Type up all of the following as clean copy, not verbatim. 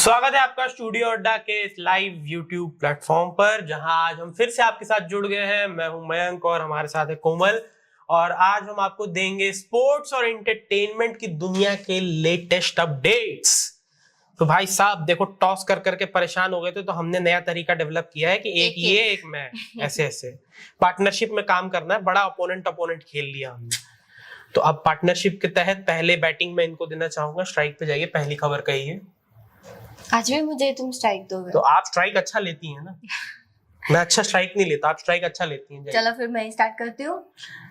स्वागत है आपका स्टूडियो अड्डा के इस लाइव यूट्यूब प्लेटफॉर्म पर, जहां आज हम फिर से आपके साथ जुड़ गए हैं। मैं हूं मयंक और हमारे साथ है कोमल। और आज हम आपको देंगे स्पोर्ट्स और एंटरटेनमेंट की दुनिया के लेटेस्ट अपडेट्स। तो भाई साहब देखो, टॉस कर करके परेशान हो गए थे, तो हमने नया तरीका डेवलप किया है कि एक ये एक मैं, ऐसे ऐसे पार्टनरशिप में काम करना है। बड़ा अपोनेंट खेल लिया हमने। तो अब पार्टनरशिप के तहत पहले बैटिंग में इनको देना चाहूंगा। स्ट्राइक पे जाइए, पहली खबर कहिए। आज भी मुझे तुम स्ट्राइक दोगे? तो आप स्ट्राइक अच्छा लेती हैं ना। मैं अच्छा स्ट्राइक नहीं लेता, आप स्ट्राइक अच्छा लेती हैं। चलो फिर मैं स्टार्ट करती हूँ।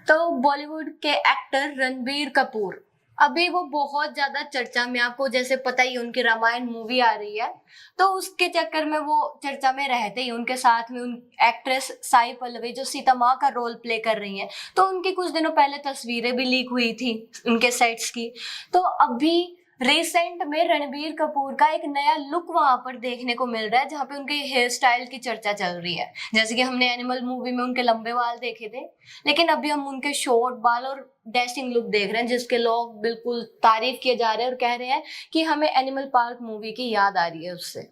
तो बॉलीवुड के एक्टर रणबीर कपूर अभी वो बहुत ज्यादा चर्चा में, आपको जैसे पता ही उनकी रामायण मूवी आ रही है, तो उसके चक्कर में वो चर्चा में रहते ही। उनके साथ में उन एक्ट्रेस साई पल्लवी जो सीता माँ का रोल प्ले कर रही हैं, तो उनकी कुछ दिनों पहले तस्वीरें भी लीक हुई थी उनके सेट्स की। तो अभी रिसेंट में रणबीर कपूर का एक नया लुक वहां पर देखने को मिल रहा है, जहाँ पे उनके हेयर स्टाइल की चर्चा चल रही है। जैसे कि हमने एनिमल मूवी में उनके लंबे बाल देखे थे, लेकिन अभी हम उनके शॉर्ट बाल और डैशिंग लुक देख रहे हैं, जिसके लोग बिल्कुल तारीफ किए जा रहे हैं और कह रहे हैं कि हमें एनिमल पार्क मूवी की याद आ रही है उससे।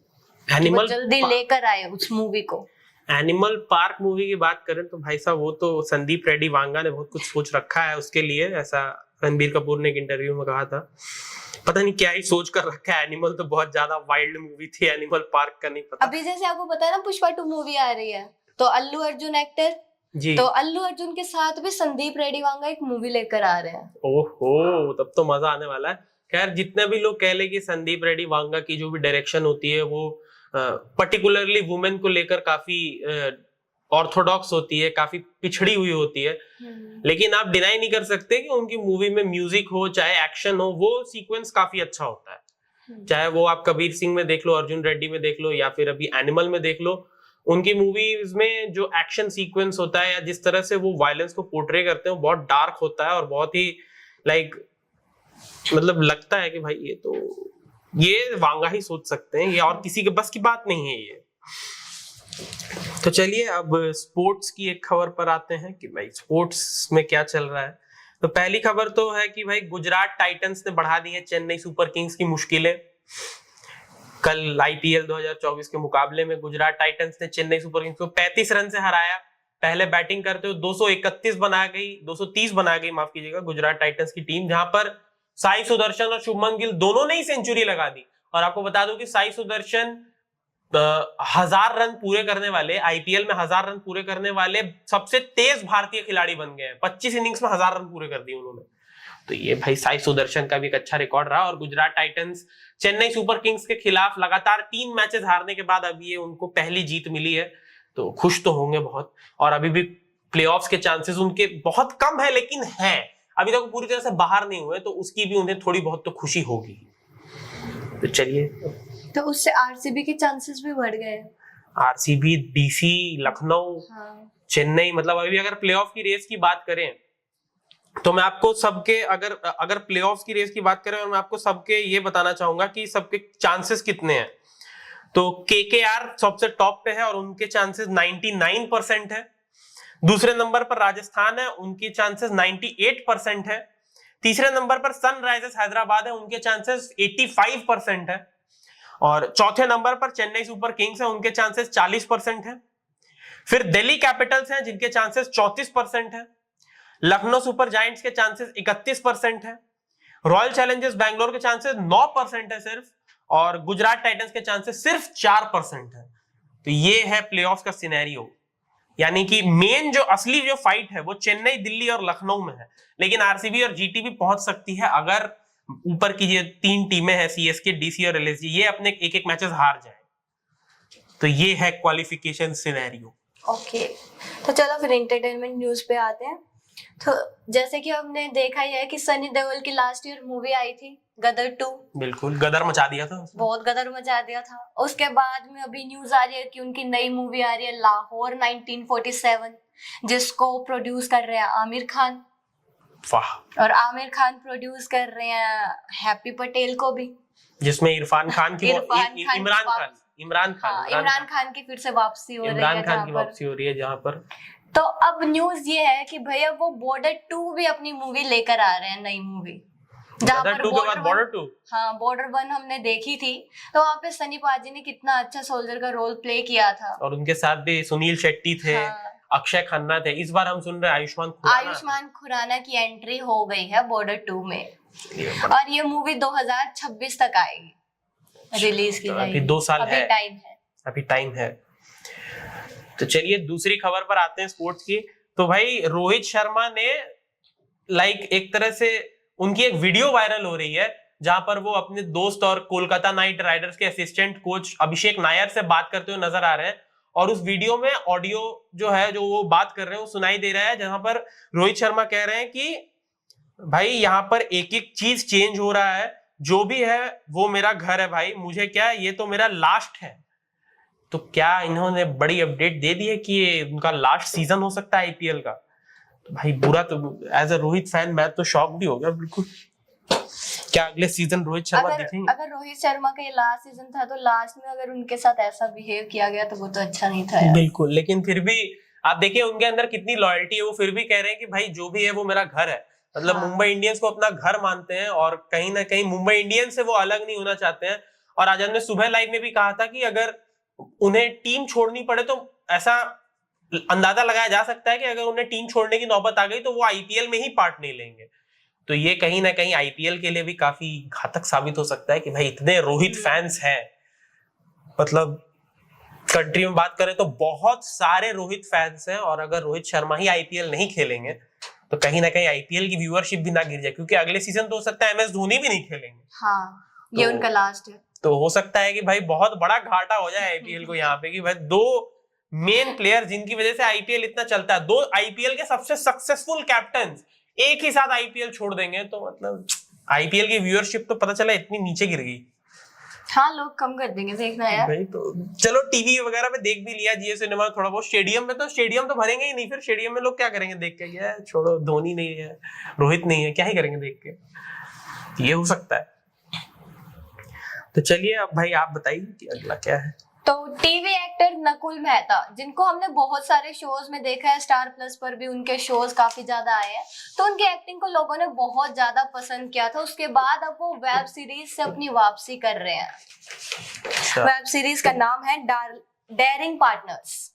एनिमल जल्दी लेकर आए उस मूवी को। एनिमल पार्क मूवी की बात करें तो भाई साहब, वो तो संदीप रेड्डी वांगा ने बहुत कुछ सोच रखा है उसके लिए। ऐसा रणबीर कपूर ने एक इंटरव्यू में कहा था। पता नहीं क्या ही सोच कर रखा है। एनिमल तो बहुत ज्यादा वाइल्ड मूवी थी, एनिमल पार्क का नहीं पता। अभी जैसे आपको पता है ना, पुष्पा 2 मूवी आ रही है, तो अल्लू अर्जुन एक्टर जी, तो अल्लू अर्जुन के साथ भी संदीप रेड्डी वांगा एक मूवी लेकर आ रहे हैं। ओहो, तब तो मजा आने वाला है। खैर, जितने भी लोग कह ले कि संदीप रेड्डी वांगा की जो भी डायरेक्शन होती है वो पर्टिकुलरली वुमेन को लेकर काफी ऑर्थोडॉक्स होती है, काफी पिछड़ी हुई होती है, लेकिन आप डिनाई नहीं कर सकते कि उनकी मूवी में म्यूजिक हो चाहे एक्शन हो, वो सीक्वेंस काफी अच्छा होता है। चाहे वो आप कबीर सिंह में देख लो, अर्जुन रेड्डी में देख लो, या फिर अभी एनिमल में देख लो। उनकी मूवीज में जो एक्शन सीक्वेंस होता है या जिस तरह से वो वायलेंस को पोर्ट्रे करते हैं, वो बहुत डार्क होता है और बहुत ही मतलब लगता है कि भाई ये वांगा ही सोच सकते हैं, ये और किसी के बस की बात नहीं है ये। तो चलिए अब स्पोर्ट्स की एक खबर पर आते हैं कि भाई स्पोर्ट्स में क्या चल रहा है। तो पहली खबर तो है कि भाई गुजरात टाइटंस ने बढ़ा दी है चेन्नई सुपर किंग्स की मुश्किलें। कल आईपीएल 2024 के मुकाबले में गुजरात टाइटंस ने चेन्नई सुपर किंग्स को 35 रन से हराया। पहले बैटिंग करते हुए 231 बना गई, 230 बना गई, माफ कीजिएगा, गुजरात टाइटंस की टीम, जहां पर साई सुदर्शन और शुभमन गिल दोनों ने ही सेंचुरी लगा दी। और आपको बता दूं कि साई सुदर्शन 1000 रन पूरे करने वाले, आईपीएल में 1000 रन पूरे करने वाले सबसे तेज भारतीय खिलाड़ी बन गए हैं। 25 इनिंग्स में 1000 रन पूरे कर दिए उन्होंने। तो ये भाई साई सुदर्शन का भी एक अच्छा रिकॉर्ड रहा। और Gujarat Titans Chennai super Kings के खिलाफ लगातार 3 मैचेस हारने के बाद अभी ये उनको पहली जीत मिली है, तो खुश तो होंगे बहुत। और अभी भी प्लेऑफ्स के चांसेस उनके बहुत कम है, लेकिन है, अभी तक पूरी तरह से बाहर नहीं हुए, तो उसकी भी उन्हें थोड़ी बहुत तो खुशी होगी। तो चलिए, तो उससे आरसीबी के चांसेस भी बढ़ गए। आरसीबी, डीसी, लखनऊ, चेन्नई, मतलब अभी अगर प्लेऑफ की रेस की बात करें तो मैं आपको सबके, अगर प्लेऑफ्स की रेस की बात करें और मैं आपको सबके ये बताना चाहूंगा कि सबके चांसेस कितने हैं। तो केकेआर सबसे टॉप पे है और उनके चांसेस 99% है। दूसरे नंबर पर राजस्थान है, उनके चांसेस 98% है। तीसरे नंबर पर सनराइजर्स हैदराबाद है, उनके चांसेस 85% है। और चौथे नंबर पर चेन्नई सुपर किंग्स है, उनके चांसेस 40% है। फिर दिल्ली कैपिटल्स हैं जिनके चांसेस 34% है। लखनऊ सुपर जायंट्स के चांसेस 31% है। रॉयल चैलेंजर्स बैंगलोर के चांसेस 9% है सिर्फ। और गुजरात टाइटंस के चांसेस सिर्फ 4% है। तो ये है प्लेऑफ्स का सिनेरियो। यानी कि मेन जो असली जो फाइट है वो चेन्नई, दिल्ली और लखनऊ में है, लेकिन आरसीबी और जीटी भी पहुंच सकती है अगर ऊपर की ये 3 टीमें हैं, सीएसके, डीसी और एलएसजी, ये अपने एक मैचेस हार जाए। तो ये है क्वालिफिकेशन सिनेरियो। ओके, तो चलो फिर एंटरटेनमेंट न्यूज पे आते हैं। तो जैसे कि हमने देखा ही है कि सनी देओल की लास्ट ईयर मूवी आई थी गदर 2। बिल्कुल गदर मचा दिया था, बहुत गदर मचा दिया था। उसके बाद में अभी न्यूज आ रही है कि उनकी नई मूवी आ रही है लाहौर 1947, जिसको प्रोड्यूस कर रहे हैं आमिर खान। वाह। और आमिर खान प्रोड्यूस कर रहे हैं हैप्पी पटेल को भी, जिसमें इरफान खान की इमरान खान की फिर से वापसी हो रही है, इमरान खान की वापसी हो रही है जहां पर। तो अब न्यूज ये है कि भैया वो बॉर्डर 2 भी अपनी मूवी लेकर आ रहे हैं, नई मूवी। जहाँ गदर पर 2 के बाद बॉर्डर 2। हाँ, बॉर्डर 1 हमने देखी थी, तो वहाँ पे सनी पाजी ने कितना अच्छा सोल्जर का रोल प्ले किया था। और उनके साथ भी सुनील शेट्टी थे, हाँ। अक्षय खन्ना थे। इस बार हम सुन रहे हैं आयुष्मान खुराना की एंट्री हो गई है बॉर्डर 2 में, और ये मूवी 2026 तक आएगी, रिलीज की जाएगी। अभी 2 साल अभी है, टाइम है। तो चलिए दूसरी खबर पर आते हैं स्पोर्ट्स की। तो भाई रोहित शर्मा ने एक तरह से उनकी एक वीडियो वायरल हो रही है जहां पर वो अपने दोस्त और कोलकाता नाइट राइडर्स के असिस्टेंट कोच अभिषेक नायर से बात करते हुए नजर आ रहे हैं। और उस वीडियो में ऑडियो जो वो बात कर रहे हैं वो सुनाई दे रहा है, जहां पर रोहित शर्मा कह रहे हैं कि भाई यहाँ पर एक एक चीज चेंज हो रहा है, जो भी है वो मेरा घर है भाई, मुझे क्या, ये तो मेरा लास्ट है। तो क्या इन्होंने बड़ी अपडेट दे दी है कि ये उनका लास्ट सीजन हो सकता है आईपीएल का? तो भाई बुरा, तो एज अ रोहित फैन मैं तो शॉक भी हो गया बिल्कुल। क्या अगले सीजन रोहित शर्मा दिखेंगे? अगर रोहित शर्मा का ये लास्ट सीजन था, तो लास्ट में अगर उनके साथ ऐसा बिहेव किया गया तो वो तो अच्छा नहीं था यार। बिल्कुल, लेकिन फिर भी आप देखिए उनके अंदर कितनी लॉयल्टी है, वो फिर भी कह रहे हैं कि भाई जो भी है वो मेरा घर है। मतलब हाँ। मुंबई इंडियंस को अपना घर मानते हैं और कहीं ना कहीं मुंबई इंडियंस से वो अलग नहीं होना चाहते हैं। और आज हमने सुबह लाइव में भी कहा था कि अगर उन्हें टीम छोड़नी पड़े तो ऐसा अंदाजा लगाया जा सकता है कि अगर उन्हें टीम छोड़ने की नौबत आ गई तो वो आईपीएल में ही पार्ट नहीं लेंगे। तो ये कहीं ना कहीं आईपीएल के लिए भी काफी घातक साबित हो सकता है कि भाई इतने रोहित फैंस हैं, मतलब कंट्री में बात करें तो बहुत सारे रोहित फैंस हैं, और अगर रोहित शर्मा ही आईपीएल नहीं खेलेंगे तो कहीं ना कहीं आईपीएल की व्यूअरशिप भी ना गिर जाए, क्योंकि अगले सीजन तो हो सकता है एमएस धोनी भी नहीं खेलेंगे। हाँ, ये उनका लास्ट है। तो हो सकता है कि भाई बहुत बड़ा घाटा हो जाए आईपीएल को यहाँ पे, कि भाई 2 मेन प्लेयर जिनकी वजह से आईपीएल इतना चलता है, 2 आईपीएल के सबसे सक्सेसफुल कैप्टन एक ही साथ आईपीएल छोड़ देंगे, तो मतलब आईपीएल की व्यूअरशिप तो पता चला इतनी नीचे गिर गई। हाँ, लोग कम कर देंगे देखना यार। भाई तो चलो टीवी वगैरह पे देख भी लिया, जियो सिनेमा थोड़ा बहुत, स्टेडियम तो भरेंगे ही नहीं, फिर स्टेडियम में लोग क्या करेंगे देख के? ये छोड़ो, धोनी नहीं है, रोहित नहीं है, क्या ही करेंगे देख के? ये हो सकता है। तो चलिए अब भाई आप बताइए कि अगला क्या है। तो टीवी एक्टर नकुल मेहता, जिनको हमने बहुत सारे शोज में देखा है, स्टार प्लस पर भी उनके शोज काफी ज्यादा आए हैं, तो उनकी एक्टिंग को लोगों ने बहुत ज्यादा पसंद किया था। उसके बाद अब वो वेब सीरीज से अपनी वापसी कर रहे हैं। वेब सीरीज का नाम है डेयरिंग पार्टनर्स।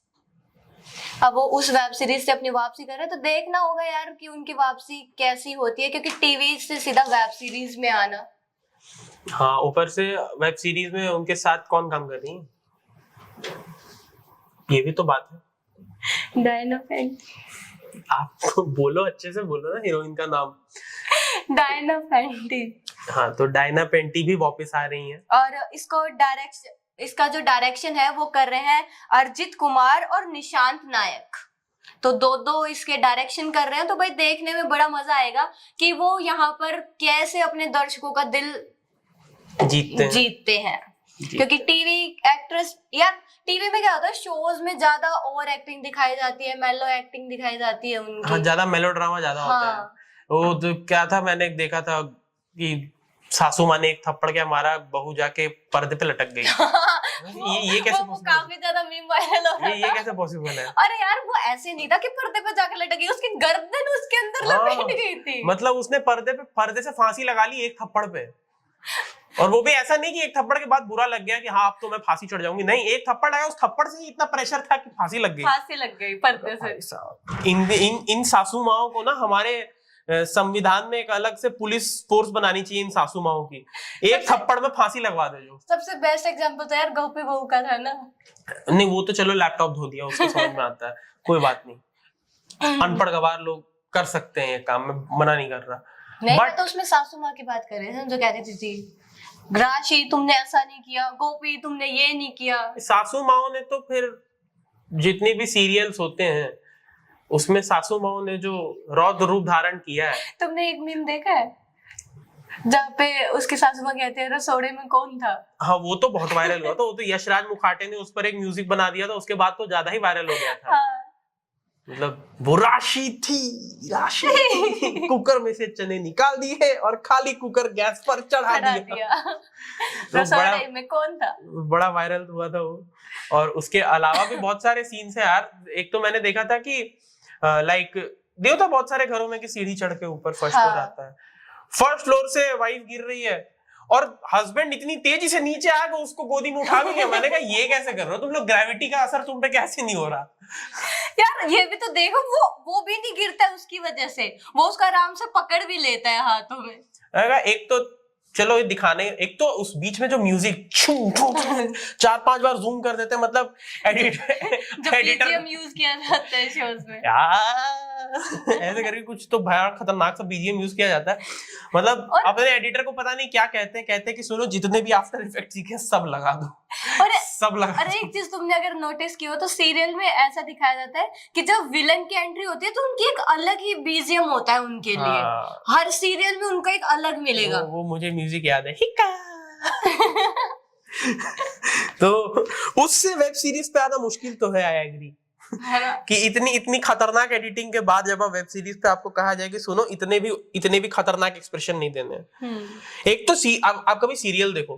अब वो उस वेब सीरीज से अपनी वापसी कर रहे हैं, तो देखना होगा यार कि उनकी वापसी कैसी होती है, क्योंकि टीवी से सीधा वेब सीरीज में आना। हाँ, ऊपर से वेब सीरीज में उनके साथ कौन काम कर रही है, ये भी तो बात है। डायना पेंटी। आप तो बोलो, अच्छे से बोलो ना हीरोइन का नाम। डायना पेंटी। हाँ, तो डायना पेंटी भी वापस आ रही हैं। और इसका जो डायरेक्शन है वो कर रहे हैं अर्जित कुमार और निशांत नायक। तो दो इसके डायरेक्शन कर रहे हैं, तो भाई देखने में बड़ा मजा आएगा कि वो यहाँ पर कैसे अपने दर्शकों का दिल जीतते हैं। क्योंकि टीवी एक्ट्रेस या टीवी में क्या होता है, शोज में ज्यादा ओवर एक्टिंग दिखाई जाती है, मेलो एक्टिंग दिखाई जाती है उनकी। हाँ, ज्यादा मेलोड्रामा ज्यादा होता है। वो तो क्या था, मैंने देखा था कि सासू माँ ने एक थप्पड़ क्या मारा, बहू जाके पर्दे पे लटक गई। ये कैसे वो काफी ज्यादा मीम वायरल हो रहा था। ये कैसे पॉसिबल है? अरे यार, वो ऐसे नहीं था कि पर्दे पे जाके लटक गई, उसकी गर्दन उसके अंदर लपेट गई थी। मतलब उसने पर्दे से फांसी लगा ली एक थप्पड़ पे। और वो भी ऐसा नहीं कि एक थप्पड़ के बाद बुरा लग गया कि हाँ अब तो मैं फांसी चढ़ जाऊंगी, नहीं, एक थप्पड़ लगा, उस थप्पड़ से ही इतना प्रेशर था कि फांसी लग गई पर्दे से। इन सासू माओं को ना हमारे संविधान में एक अलग से पुलिस फोर्स बनानी चाहिए इन सासू माओं की, एक थप्पड़ में फांसी लगवा दे। जो सबसे बेस्ट एग्जांपल तो यार गोपी बहू का था ना। नहीं, वो तो चलो लैपटॉप धो दिया, उसको समझ में आता है, कोई बात नहीं, अनपढ़ गवार लोग कर सकते हैं ये काम, मैं मना नहीं कर रहा। नहीं, मैं तो उसमें सासू माँ की बात कर रहे थे जो कह रही थी राशि तुमने ऐसा नहीं किया, गोपी तुमने ये नहीं किया। सासू माओं ने तो फिर जितने भी सीरियल्स होते हैं उसमें सासू माओं ने जो रौद्र रूप धारण किया है। तुमने एक मीम देखा है जहाँ पे उसके सासू माँ कहते हैं रसोड़े में कौन था? हाँ, वो तो बहुत वायरल हुआ था, वो तो यशराज मुखाटे ने उस पर एक म्यूजिक बना दिया था, उसके बाद तो ज्यादा ही वायरल हो गया था। हाँ। मतलब वो राशि कुकर में से चने निकाल दिए और खाली कुकर गैस पर चढ़ा दिया। तो रसोड़े में कौन था? बड़ा वायरल हुआ था वो। और उसके अलावा भी बहुत सारे सीन्स हैं यार। एक तो मैंने देखा था कि लाइक देखो तो बहुत सारे घरों में कि सीढ़ी चढ़ के ऊपर फर्स्ट फ्लोर आता है, फर्स्ट फ्लोर से वाइफ गिर रही है और हस्बैंड इतनी तेजी से नीचे आ गए उसको गोदी में उठा भी लिया। मैंने कहा ये कैसे कर रहे हो तुम लोग, ग्रेविटी का असर तुम पे कैसे नहीं हो रहा? यार ये भी तो देखो, वो भी नहीं गिरता है उसकी वजह से, वो उसका आराम से पकड़ भी लेता है हाथों में। एक तो चलो ये दिखाने, एक तो उस बीच में जो म्यूजिक 4-5 बार जूम कर देते हैं, मतलब एडिटर यूज किया जाता है शोज में ऐसे करके कुछ तो भयानक खतरनाक सा बीजीएम यूज किया जाता है। मतलब अपने एडिटर को पता नहीं क्या कहते हैं कि सुनो जितने भी आफ्टर इफेक्ट सीखे सब लगा दो, सब लगा। अरे एक चीज तुमने अगर नोटिस की हो तो सीरियल में ऐसा दिखाया जाता है कि जब विलन की एंट्री होती है तो उनकी एक अलग ही बीजीएम होता है उनके लिए। हर सीरियल में उनका एक अलग मिलेगा। वो मुझे म्यूजिक याद है, हिक्का। तो उससे वेब सीरीज पे आना मुश्किल तो है, आई एग्री कि इतनी खतरनाक एडिटिंग के बाद जब आप वेब सीरीज पे आपको कहा जाए कि सुनो इतने भी खतरनाक एक्सप्रेशन नहीं देने। एक तो आप कभी सीरियल देखो,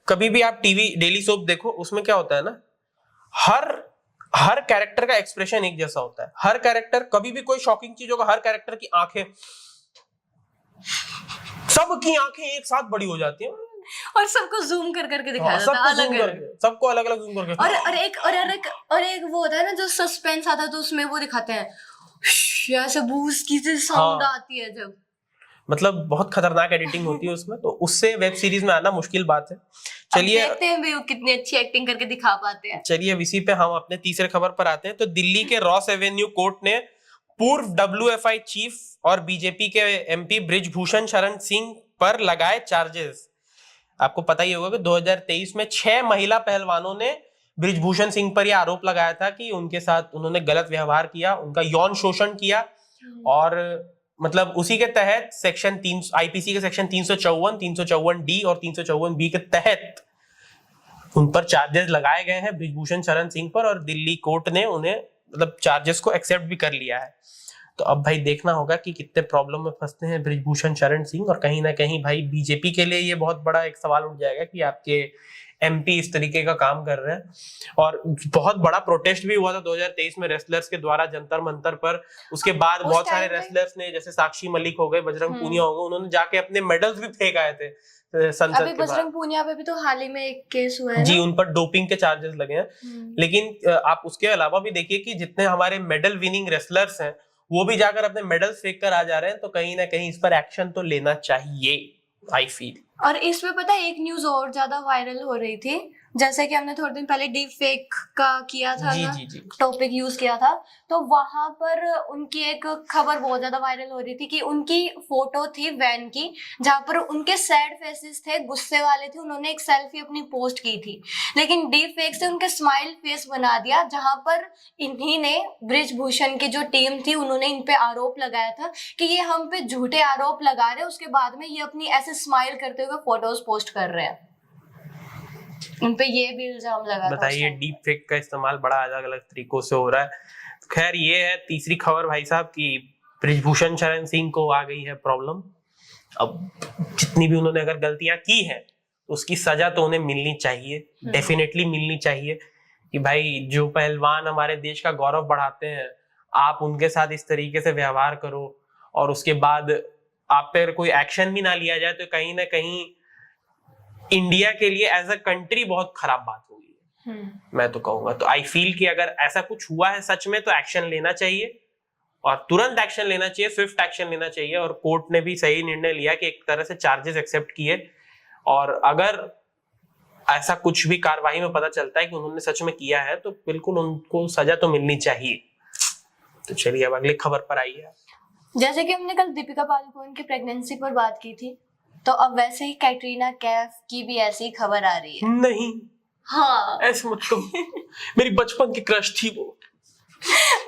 कभी भी आप टीवी डेली सोप देखो, उसमें क्या होता है ना, हर कैरेक्टर का एक्सप्रेशन एक जैसा होता है। हर कैरेक्टर, कभी भी कोई शॉकिंग चीज होगा, हर कैरेक्टर की आंखें, सबकी आंखें एक साथ बड़ी हो जाती हैं और सबको जूम कर करके दिखाया जाता है, सबको अलग अलग जूम करके। और एक वो होता है ना जो सस्पेंस आता है, तो उसमें वो दिखाते हैं ऐसे बूस्ट की साउंड आती है जब, मतलब बहुत खतरनाक एडिटिंग होती है उसमें, तो उससे वेब सीरीज में आना मुश्किल बात है। चलिए देखते हैं भी वो कितनी अच्छी एक्टिंग करके दिखा पाते हैं। चलिए इसी पे हम अपने तीसरे खबर पर आते हैं। तो दिल्ली के रॉस एवेन्यू कोर्ट ने पूर्व WFI चीफ और बीजेपी के MP बृजभूषण शरण सिंह पर लगाए चार्जेस। आपको पता ही होगा कि 2023 में 6 महिला पहलवानों ने बृजभूषण सिंह पर यह आरोप लगाया था कि उनके साथ उन्होंने गलत व्यवहार किया, उनका यौन शोषण किया, और मतलब उसी के तहत सेक्शन 3 IPC के सेक्शन 354, 354D और 354B के तहत उन पर चार्जेस लगाए गए हैं बृजभूषण शरण सिंह पर, और दिल्ली कोर्ट ने उन्हें मतलब चार्जेस को एक्सेप्ट भी कर लिया है। तो अब भाई देखना होगा कि कितने प्रॉब्लम में फंसते हैं बृजभूषण शरण सिंह, और कहीं ना कहीं भाई बीजेपी के लिए ये बहुत बड़ा एक सवाल उठ जाएगा कि आपके MP इस तरीके का काम कर रहे हैं। और बहुत बड़ा प्रोटेस्ट भी हुआ था 2023 में रेसलर्स के द्वारा जंतर मंतर पर। उसके बाद बहुत सारे रेसलर्स ने, जैसे साक्षी मलिक हो गए, बजरंग पूनिया हो गए, उन्होंने जाके अपने मेडल्स भी फेंक आए थे संसद अभी बजरंग पूनिया पे भी तो हाल ही में एक केस हुआ है जी, उन पर डोपिंग के चार्जेस लगे हैं। लेकिन आप उसके अलावा भी देखिए कि जितने हमारे मेडल विनिंग रेसलर्स हैं वो भी जाकर अपने मेडल्स फेंक कर आ जा रहे हैं, तो कहीं ना कहीं इस पर एक्शन तो लेना चाहिए, आई फील। और इसमें पता है एक न्यूज और ज्यादा वायरल हो रही थी, जैसे कि हमने थोड़े दिन पहले डीप फेक का किया था ना, टॉपिक यूज किया था, तो वहां पर उनकी एक खबर बहुत ज्यादा वायरल हो रही थी कि उनकी फोटो थी वैन की, जहां पर उनके सैड फेसेस थे, गुस्से वाले थे, उन्होंने एक सेल्फी अपनी पोस्ट की थी, लेकिन डीप फेक से उनके स्माइल फेस बना दिया, जहां पर इन्हीं ने बृजभूषण की जो टीम थी उन्होंने इन पे आरोप लगाया था कि ये हम पे झूठे आरोप लगा रहे हैं, उसके बाद में ये अपनी ऐसे स्माइल करते हुए फोटोज पोस्ट कर रहे हैं। उन पे ये भी इल्जाम लगा। बताइए, डीप फेक का इस्तेमाल बड़ा अलग अलग तरीकों से हो रहा है। खैर ये है तीसरी खबर भाई साहब की बृजभूषण शरण सिंह को आ गई है प्रॉब्लम। अब जितनी भी उन्होंने अगर गलतियां की है उसकी सजा तो उन्हें मिलनी चाहिए, डेफिनेटली मिलनी चाहिए। कि भाई जो पहलवान हमारे देश का गौरव बढ़ाते हैं, आप उनके साथ इस तरीके से व्यवहार करो और उसके बाद आप पर कोई एक्शन भी ना लिया जाए, तो कहीं ना कहीं इंडिया के लिए एज अ कंट्री बहुत खराब बात होगी, मैं तो कहूंगा। तो आई फील कि अगर ऐसा कुछ हुआ है सच में तो एक्शन लेना चाहिए, और तुरंत एक्शन लेना चाहिए, स्विफ्ट एक्शन लेना चाहिए। और कोर्ट ने भी सही निर्णय लिया कि एक तरह से चार्जेस एक्सेप्ट किए, और अगर ऐसा कुछ भी कार्रवाई में पता चलता है कि उन्होंने सच में किया है तो बिल्कुल उनको सजा तो मिलनी चाहिए। तो चलिए अब अगली खबर पर आइए। जैसे कि हमने कल दीपिका पादुकोण की प्रेगनेंसी पर बात की थी, तो अब वैसे ही कैटरीना कैफ की भी ऐसी खबर आ रही है। नहीं, हाँ ऐसे मत कहो, मेरी बचपन की क्रश थी वो।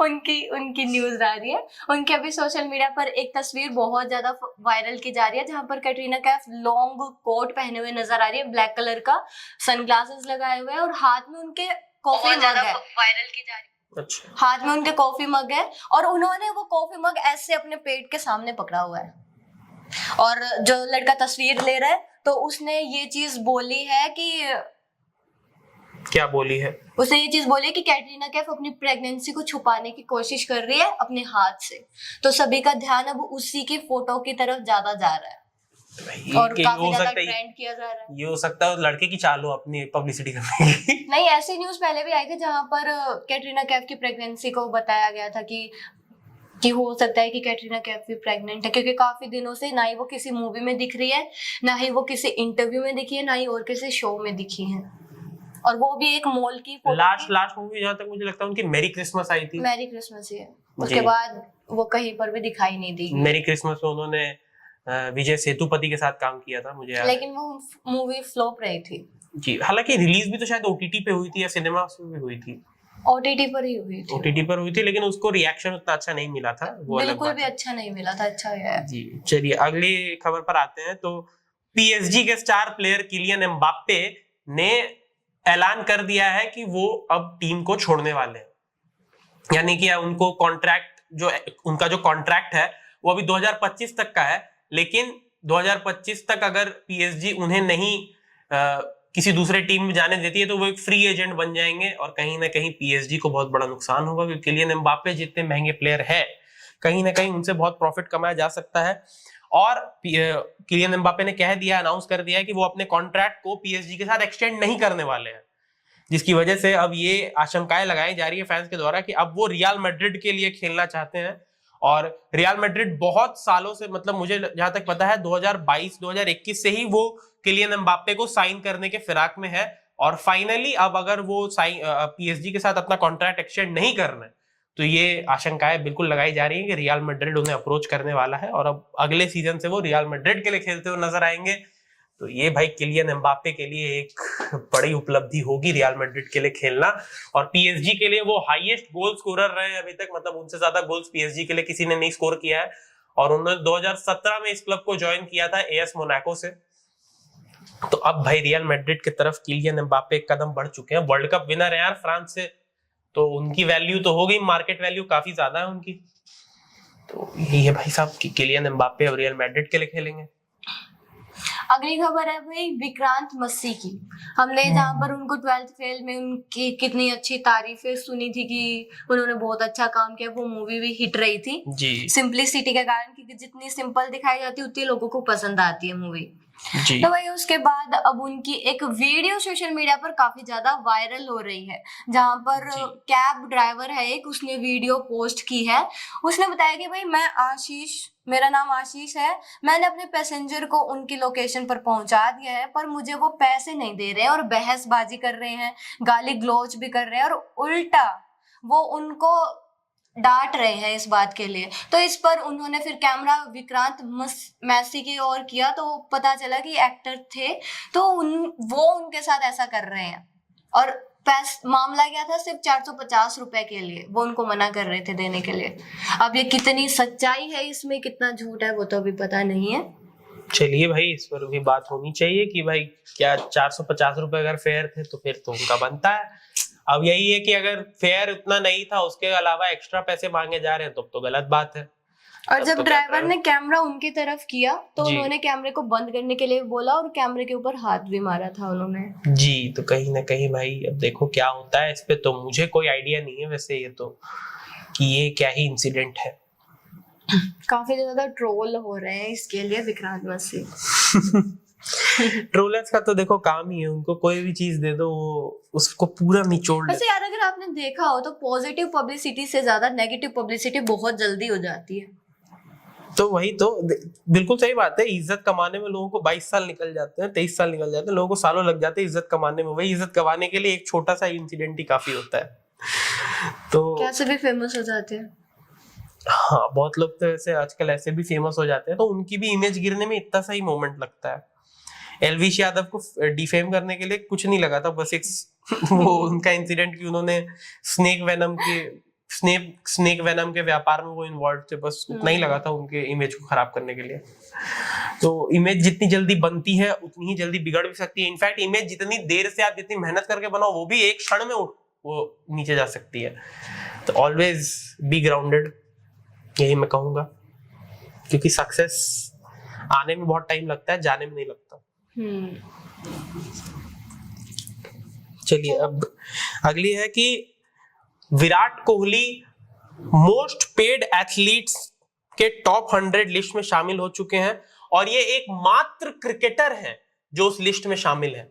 उनकी न्यूज आ रही है। उनके अभी सोशल मीडिया पर एक तस्वीर बहुत ज्यादा वायरल की जा रही है, जहां पर कैटरीना कैफ लॉन्ग कोट पहने हुए नजर आ रही है, ब्लैक कलर का, सनग्लासेस लगाए हुए हैं, और हाथ में उनके कॉफी मग है, वायरल की जा रही है। अच्छा। हाथ में उनके कॉफी मग है, और उन्होंने वो कॉफी मग ऐसे अपने पेट के सामने पकड़ा हुआ है, और जो लड़का तस्वीर ले रहा है तो उसने ये चीज बोली है कि क्या बोली है? उसने ये चीज बोली कि कैटरीना कैफ अपनी प्रेगनेंसी को छुपाने की कोशिश कर रही है अपने हाथ से, तो सभी का ध्यान अब उसी की फोटो की तरफ ज्यादा जा रहा है और काफी ज्यादा ट्रेंड किया जा रहा है। ये हो सकता है लड़के की चाल हो अपनी पब्लिसिटी करने की। नहीं, ऐसी न्यूज पहले भी आई थी जहां पर कैटरीना कैफ की प्रेगनेंसी को बताया गया था कि हो सकता है कि कैटरीना कैफ भी प्रेग्नेंट है, क्योंकि काफी दिनों से ना ही वो किसी मूवी में दिख रही है, ना ही वो किसी इंटरव्यू में दिखी है, ना ही और किसी शो में दिखी है, और वो भी एक मॉल की लास्ट मूवी जहां तक मुझे लगता है उनकी मैरी क्रिसमस आई थी। मैरी क्रिसमस ही है, उसके बाद वो कहीं पर भी दिखाई नहीं दी। मैरी क्रिसमस में उन्होंने विजय सेतुपति के साथ काम किया था मुझे, लेकिन वो मूवी फ्लॉप रही थी जी। हालांकि रिलीज भी तो शायद ओटीटी पे हुई थी या सिनेमा में भी हुई थी। ओटीटी पर ही हुई थी। ओटीटी पर हुई थी, लेकिन उसको रिएक्शन उतना अच्छा नहीं मिला था, वो बिल्कुल भी अच्छा नहीं मिला था। अच्छा है जी। चलिए अगली खबर पर आते हैं। तो पीएसजी के स्टार प्लेयर किलियन एम्बाप्पे ने ऐलान कर दिया है कि वो अब टीम को छोड़ने वाले हैं, यानी कि उनको उनका जो कॉन्ट्रैक्ट है वो अभी 2025 तक का है, लेकिन 2025 तक अगर पीएसजी उन्हें नहीं किसी दूसरे टीम में जाने देती है तो वो एक फ्री एजेंट बन जाएंगे, और कहीं ना कहीं पीएसजी को बहुत बड़ा नुकसान होगा, क्योंकि किलियन एम्बाप्पे जितने महंगे प्लेयर है कहीं ना कहीं उनसे बहुत प्रॉफिट कमाया जा सकता है। और किलियन एम्बाप्पे ने कह दिया, अनाउंस कर दिया है कि वो अपने कॉन्ट्रैक्ट को पीएसजी के साथ एक्सटेंड नहीं करने वाले हैं, जिसकी वजह से अब ये आशंकाएं लगाई जा रही है फैंस के द्वारा कि अब वो रियल मैड्रिड के लिए खेलना चाहते हैं। और रियल मैड्रिड बहुत सालों से, मतलब मुझे जहां तक पता है 2022-2021 से ही वो किलियन एम्बाप्पे को साइन करने के फिराक में है, और फाइनली अब अगर वो पीएसजी के साथ अपना कॉन्ट्रैक्ट एक्सटेंड नहीं करना है तो ये आशंकाएं बिल्कुल लगाई जा रही है कि रियल मैड्रिड उन्हें अप्रोच करने वाला है, और अब अगले सीजन से वो रियल मैड्रिड के लिए खेलते हुए नजर आएंगे। तो ये भाई किलियन एम्बाप्पे के लिए एक बड़ी उपलब्धि होगी रियल मैड्रिड के लिए खेलना, और पीएसजी के लिए वो हाईएस्ट गोल स्कोरर रहे अभी तक, मतलब उनसे ज्यादा गोल्स पीएसजी के लिए किसी ने नहीं स्कोर किया है, और उन्होंने 2017 में इस क्लब को ज्वाइन किया था एएस मोनाको से। तो अब भाई रियल मैड्रिड की तरफ किलियन एम्बाप्पे एक कदम बढ़ चुके हैं, वर्ल्ड कप विनर है यार फ्रांस से, तो उनकी वैल्यू तो हो गई, मार्केट वैल्यू काफी ज्यादा है उनकी। तो यही है भाई साहब कि किलियन एम्बाप्पे और रियल मैड्रिड के लिए खेलेंगे। अगली खबर है भाई विक्रांत मस्सी की। हमने जहाँ पर उनको 12th फेल में उनकी कितनी अच्छी तारीफें सुनी थी कि उन्होंने बहुत अच्छा काम किया, वो मूवी भी हिट रही थी जी, सिंपलिसिटी के कारण, क्योंकि जितनी सिंपल दिखाई जाती है उतनी लोगों को पसंद आती है मूवी जी। तो भाई उसके बाद अब उनकी एक वीडियो सोशल मीडिया पर काफी ज्यादा वायरल हो रही है, जहां पर कैब ड्राइवर है एक, उसने वीडियो पोस्ट की है। उसने बताया कि भाई मेरा नाम आशीष है, मैंने अपने पैसेंजर को उनकी लोकेशन पर पहुंचा दिया है, पर मुझे वो पैसे नहीं दे रहे हैं और बहसबाजी कर रहे हैं, गाली गलौज भी कर रहे हैं, और उल्टा वो उनको डांट रहे हैं इस बात के लिए। तो इस पर उन्होंने फिर कैमरा विक्रांत मैसी की ओर किया, तो पता चला कि एक्टर थे, तो वो उनके साथ ऐसा कर रहे हैं, और मामला क्या था सिर्फ 450 रुपए के लिए, वो उनको मना कर रहे थे देने के लिए। अब ये कितनी सच्चाई है इसमें, कितना झूठ है, वो तो अभी पता नहीं है। चलिए भाई इस पर भी बात होनी चाहिए कि भाई क्या 450 रुपए अगर फेयर थे तो फिर तो उनका बनता है। अब यही है कि अगर फेयर उतना नहीं था, उसके अलावा एक्स्ट्रा पैसे मांगे जा रहे हैं तो गलत बात है। और जब ड्राइवर ने कैमरा उनकी तरफ किया तो उन्होंने कैमरे को बंद करने के लिए बोला, और कैमरे के ऊपर हाथ भी मारा था उन्होंने जी। तो कहीं ना कहीं भाई अब देखो क्या होता है, इस पे तो मुझे कोई आइडिया नहीं है वैसे ये तो कि ये क्या ही इंसिडेंट है। काफी ज्यादा ट्रोल हो रहे हैं इसके लिए विक्रांत मस्सी। ट्रोलर्स का तो देखो काम ही है, उनको कोई भी चीज दे दो वो उसको पूरा निचोड़ लेते। वैसे यार अगर आपने देखा हो तो पॉजिटिव पब्लिसिटी से ज्यादा नेगेटिव पब्लिसिटी बहुत जल्दी हो जाती है। तो वही तो बिल्कुल सही बात है। इज्जत कमाने में लोगों को 22 साल निकल जाते हैं, 23 साल निकल जाते हैं, लोगों को सालों लग जाते हैं इज्जत कमाने में। वही इज्जत कमाने के लिए एक छोटा सा इंसिडेंट ही काफी होता है। तो कैसे भी फेमस हो जाते हैं। हाँ, बहुत लोग तो ऐसे आजकल ऐसे भी फेमस हो जाते हैं, तो उनकी भी इमेज गिरने में इतना सा ही मोमेंट लगता है। एलविश यादव को डिफेम करने के लिए कुछ नहीं लगा था, बस एक वो उनका इंसिडेंट कि उन्होंने स्नेक वेनम के व्यापार में वो इन्वॉल्व थे, बस उतना ही लगा था उनके इमेज को खराब करने के लिए। तो इमेज जितनी जल्दी बनती है उतनी ही जल्दी बिगड़ भी सकती है। इनफैक्ट इमेज जितनी देर से आप जितनी मेहनत करके बनाओ वो भी एक क्षण में वो नीचे जा सकती है। तो ऑलवेज बी ग्राउंडेड, यही मैं कहूंगा, क्योंकि सक्सेस आने में बहुत टाइम लगता है, जाने में नहीं लगता। चलिए अब अगली है कि Virat Kohli most paid athletes के टॉप 100 लिस्ट में शामिल हो चुके हैं और ये एकमात्र क्रिकेटर है जो उस लिस्ट में शामिल है।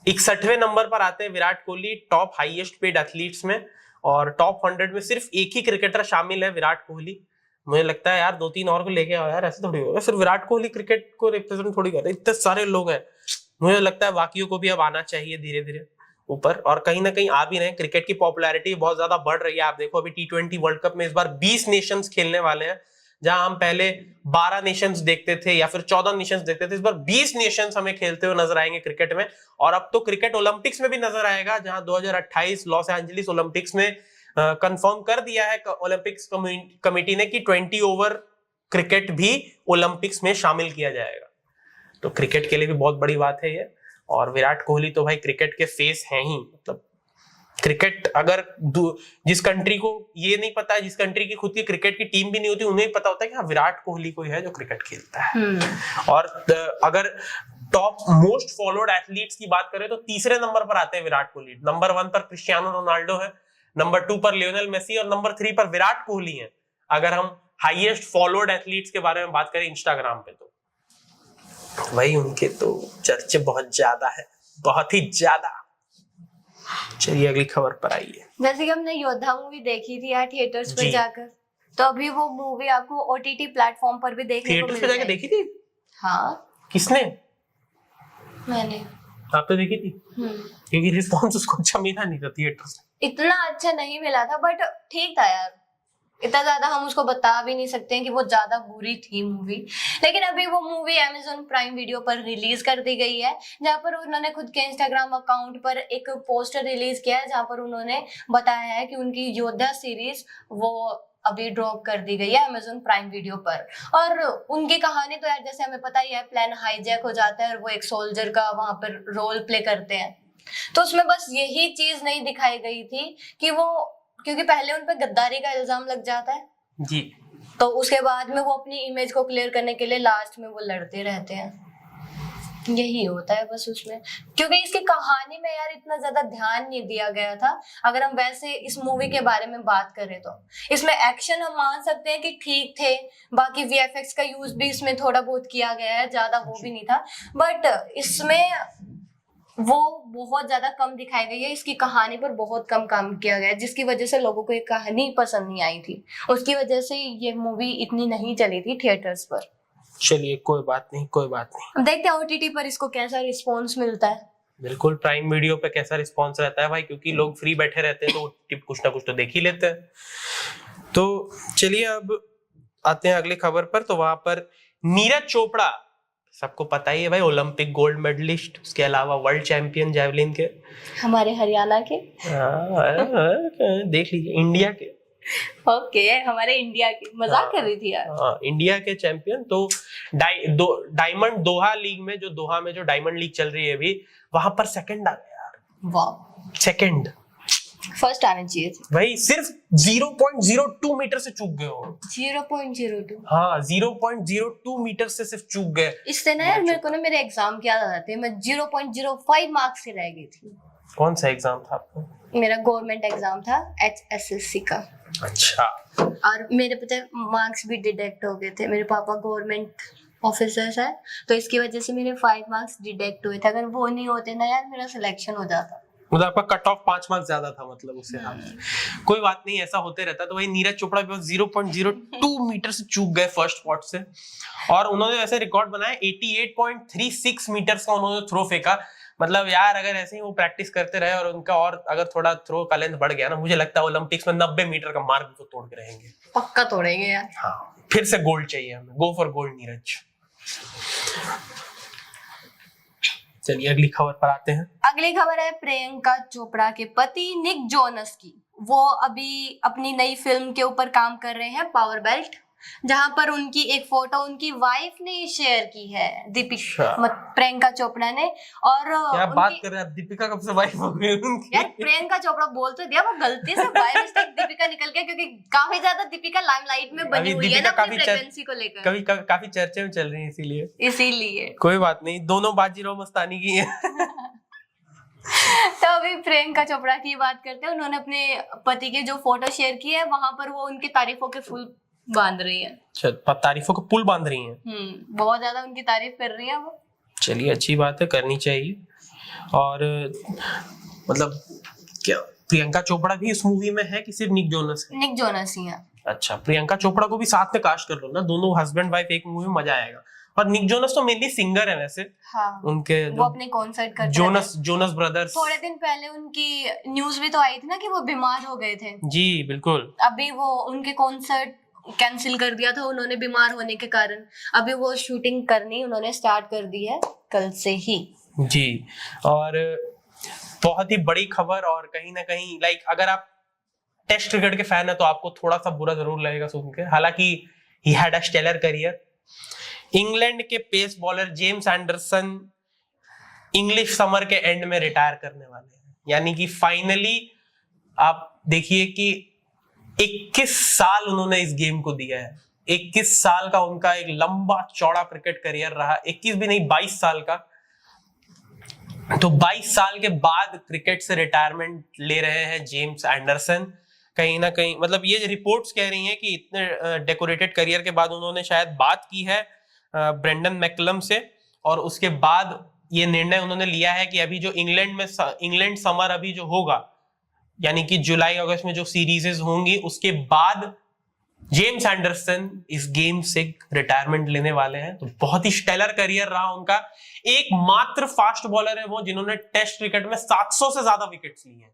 61वें नंबर पर आते हैं Virat Kohli top highest paid athletes में, और टॉप 100 में सिर्फ एक ही क्रिकेटर शामिल है, विराट कोहली। मुझे लगता है यार 2-3 और को लेके आओ यार, ऐसे थोड़ी होगा, सिर्फ विराट कोहली क्रिकेट को रिप्रेजेंट थोड़ी कर रहे, इतने सारे लोग हैं। मुझे लगता है बाकियों को भी अब आना चाहिए धीरे धीरे ऊपर, और कहीं ना कहीं आ भी रहे। क्रिकेट की पॉपुलैरिटी बहुत ज्यादा बढ़ रही है। आप देखो अभी T20 वर्ल्ड कप में इस बार 20 नेशंस खेलने वाले हैं, जहां हम पहले 12 नेशंस देखते थे या फिर 14 नेशंस देखते थे। इस बार 20 नेशंस हमें खेलते हुए नजर आएंगे क्रिकेट में। और अब तो क्रिकेट ओलंपिक्स में भी नजर आएगा, जहां 2028 लॉस एंजलिस ओलंपिक्स में कंफर्म कर दिया है ओलंपिक्स कमेटी ने कि 20 ओवर क्रिकेट भी ओलंपिक्स में शामिल किया जाएगा। तो क्रिकेट के लिए भी बहुत बड़ी बात है ये। और विराट कोहली तो भाई क्रिकेट के फेस हैं ही। मतलब क्रिकेट अगर जिस कंट्री को ये नहीं पता है, जिस कंट्री की खुद की क्रिकेट की टीम भी नहीं होती, उन्हें पता होता है कि हाँ विराट कोहली कोई है जो क्रिकेट खेलता है। और अगर टॉप मोस्ट फॉलोड एथलीट्स की बात करें तो तीसरे नंबर पर आते हैं विराट कोहली। नंबर 1 पर क्रिस्टियानो रोनाल्डो है, नंबर 2 पर लियोनेल मेसी और नंबर 3 पर विराट कोहली है। अगर हम हाईएस्ट फॉलोड एथलीट्स के बारे में बात करें इंस्टाग्राम पे, तो वही उनके तो चर्चे बहुत ज्यादा है, बहुत ही ज्यादा। चलिए अगली खबर पर आइए। जैसे कि हमने योद्धा मूवी देखी थी यार थिएटर्स पे जाकर, तो अभी वो मूवी आपको OTT प्लेटफॉर्म पर भी देखने को मिल जाएगी। देखी थी? हाँ। किसने? मैंने। आप तो देखी थी? क्योंकि रिस्पॉन्स उसको अच्छा मिला नहीं था थिएटर्स में। इतना अच्छा नहीं मिला था, बट ठीक था यार। इतना ज्यादा हम उसको बता भी नहीं सकते हैं कि वो ज्यादा बुरी थी मूवी। लेकिन अभी वो मूवी Amazon प्राइम वीडियो पर रिलीज कर दी गई है, जहां पर उन्होंने खुद के इंस्टाग्राम अकाउंट पर एक पोस्टर रिलीज किया है, जहां पर उन्होंने बताया है कि उनकी योद्धा सीरीज वो अभी ड्रॉप कर दी गई है Amazon प्राइम वीडियो पर। और उनकी कहानी तो यार जैसे हमें पता ही है, प्लेन हाईजैक हो जाता है और वो एक सोल्जर का वहां पर रोल प्ले करते हैं। तो उसमें बस यही चीज नहीं दिखाई गई थी कि वो, क्योंकि पहले उन पर गद्दारी का इल्जाम लग जाता है जी, तो उसके बाद में वो अपनी इमेज को क्लियर करने के लिए लास्ट में वो लड़ते रहते हैं। यही होता है बस उसमें, क्योंकि इसकी कहानी में यार इतना ज्यादा ध्यान नहीं दिया गया था। अगर हम वैसे इस मूवी के बारे में बात करें तो इसमें एक्शन हम मान सकते हैं कि ठीक थे, बाकी VFX का यूज भी इसमें थोड़ा बहुत किया गया है, ज्यादा वो भी नहीं था। बट इसमें वो बहुत ज्यादा कम दिखाई गई है, इसकी कहानी पर बहुत कम काम किया गया है, जिसकी वजह से लोगों को ये कहानी पसंद नहीं आई थी। उसकी वजह से ये मूवी इतनी नहीं चली थी थिएटर्स पर। चलिए कोई बात नहीं, कोई बात नहीं। देखते हैं OTT पर इसको कैसा रिस्पॉन्स मिलता है। बिल्कुल, प्राइम वीडियो पे कैसा रिस्पॉन्स रहता है भाई, क्योंकि लोग फ्री बैठे रहते हैं तो कुछ ना कुछ तो देख ही लेते हैं। तो चलिए अब आते हैं अगली खबर पर। तो वहां पर नीरज चोपड़ा, सबको पता ही है भाई, ओलंपिक गोल्ड मेडलिस्ट, उसके अलावा वर्ल्ड चैंपियन जैवलिन के, हमारे हरियाणा के, देख लीजिए इंडिया के, ओके हमारे इंडिया के, मजाक कर रही थी यार। हाँ, इंडिया के चैंपियन। तो डायमंड दोहा लीग में, जो दोहा में जो डायमंड लीग चल रही है अभी, वहां पर सेकंड आ गया यार। वाह, सेकंड, फर्स्ट आना चाहिए था भाई। सिर्फ 0.02 मीटर से चूक गए हो। 0.02, हाँ 0.02 मीटर से सिर्फ चूक गए। इससे ना यार मेरे को ना मेरे एग्जाम की याद आ जाती है। मैं 0.05 मार्क्स से रह गई थी। कौन सा एग्जाम था आपका? मेरा गवर्नमेंट एग्जाम था HSSC का। अच्छा। और मेरे पता मार्क्स भी डिडक्ट हो गए थे। मेरे पापा गवर्नमेंट ऑफिसर्स है, तो इसकी वजह से मेरे 5 मार्क्स डिडक्ट हुए थे। अगर वो नहीं होते ना यार, मेरा सिलेक्शन हो जाता। मतलब आपका कट ऑफ 5 मार्क्स ज्यादा था, मतलब उससे। कोई बात नहीं, ऐसा होते रहता। तो वही नीरज चोपड़ा भी 0.02 मीटर से चूक गए फर्स्ट स्पॉट से, और उन्होंने ऐसे रिकॉर्ड बनाया 88.36 मीटर का उन्होंने थ्रो फेंका। मतलब यार अगर ऐसे ही वो प्रैक्टिस करते रहे और उनका और अगर थोड़ा थ्रो का लेंथ बढ़ गया ना, मुझे लगता है ओलंपिक्स में 90 मीटर का मार्क तो तोड़ के रहेंगे। पक्का तोड़ेंगे यार। हाँ, फिर से गोल्ड चाहिए हमें। Go for gold Neeraj. चलिए अगली खबर पर आते हैं। अगली खबर है प्रियंका चोपड़ा के पति निक जोनस की। वो अभी अपनी नई फिल्म के ऊपर काम कर रहे हैं, पावर बेल्ट, जहां पर उनकी एक फोटो उनकी वाइफ ने शेयर की है, दीपिका प्रियंका चोपड़ा ने। और क्या बात कर रहे हैं, दीपिका कब से वाइफ हो गई उनकी? यार प्रियंका चोपड़ा बोल तो दिया, वो गलती से बाय मिस्टेक दीपिका निकल गया, क्योंकि काफी ज्यादा दीपिका लाइमलाइट में बनी हुई है ना अपनी प्रेगनेंसी को लेकर, काफी चर्चे में चल रही है, इसीलिए इसीलिए कोई बात नहीं, दोनों बाजीराव मस्तानी की है। तो अभी अभी प्रियंका चोपड़ा की बात करते हैं। उन्होंने अपने पति के जो फोटो शेयर की है, वहां पर वो उनकी तारीफों के फूल बांध रही है। अच्छा, तारीफों को पुल बांध रही हैं। बहुत ज्यादा उनकी तारीफ कर रही है वो। चलिए, अच्छी बात है, करनी चाहिए। और मतलब क्या प्रियंका चोपड़ा भी इस मूवी में है कि सिर्फ निक जोनस है? निक जोनस ही है। अच्छा, प्रियंका चोपड़ा को भी साथ में कास्ट कर लो ना, दोनों हस्बैंड वाइफ एक मूवी में, मजा आएगा। और निक जोनस तो मेनली सिंगर है वैसे। हाँ, उनके वो अपने कॉन्सर्ट करते जोनस ब्रदर्स। थोड़े दिन पहले उनकी न्यूज भी तो आई थी ना कि वो बीमार हो गए थे। जी बिल्कुल। अभी वो उनके कॉन्सर्ट कैंसिल कर दिया था उन्होंने बीमार होने के कारण। अभी वो शूटिंग करनी उन्होंने स्टार्ट कर दी है कल से ही। जी। और बहुत ही बड़ी खबर, और कहीं ना कहीं लाइक अगर आप टेस्ट क्रिकेट के फैन है तो आपको थोड़ा सा बुरा जरूर लगेगा सुन के, हालांकि he had a stellar career. England के pace bowler James Anderson English summer के एंड में रिटायर करने वाले हैं। यानी कि फाइनली आप देखिए कि 21 साल उन्होंने इस गेम को दिया है। 21 साल का उनका एक लंबा चौड़ा क्रिकेट करियर रहा। 21 भी नहीं, 22 साल का। तो 22 साल के बाद क्रिकेट से रिटायरमेंट ले रहे हैं जेम्स एंडरसन। कहीं ना कहीं मतलब ये रिपोर्ट्स कह रही हैं कि इतने डेकोरेटेड करियर के बाद उन्होंने शायद बात की है ब्रेंडन मैकलम से, और उसके बाद ये निर्णय उन्होंने लिया है कि अभी जो इंग्लैंड समर अभी जो होगा, यानी कि जुलाई अगस्त में जो सीरीजेस होंगी, उसके बाद जेम्स एंडरसन इस गेम से रिटायरमेंट लेने वाले हैं। तो बहुत ही स्टेलर करियर रहा उनका। एकमात्र फास्ट बॉलर है वो जिन्होंने टेस्ट क्रिकेट में 700 से ज्यादा विकेट्स लिए हैं।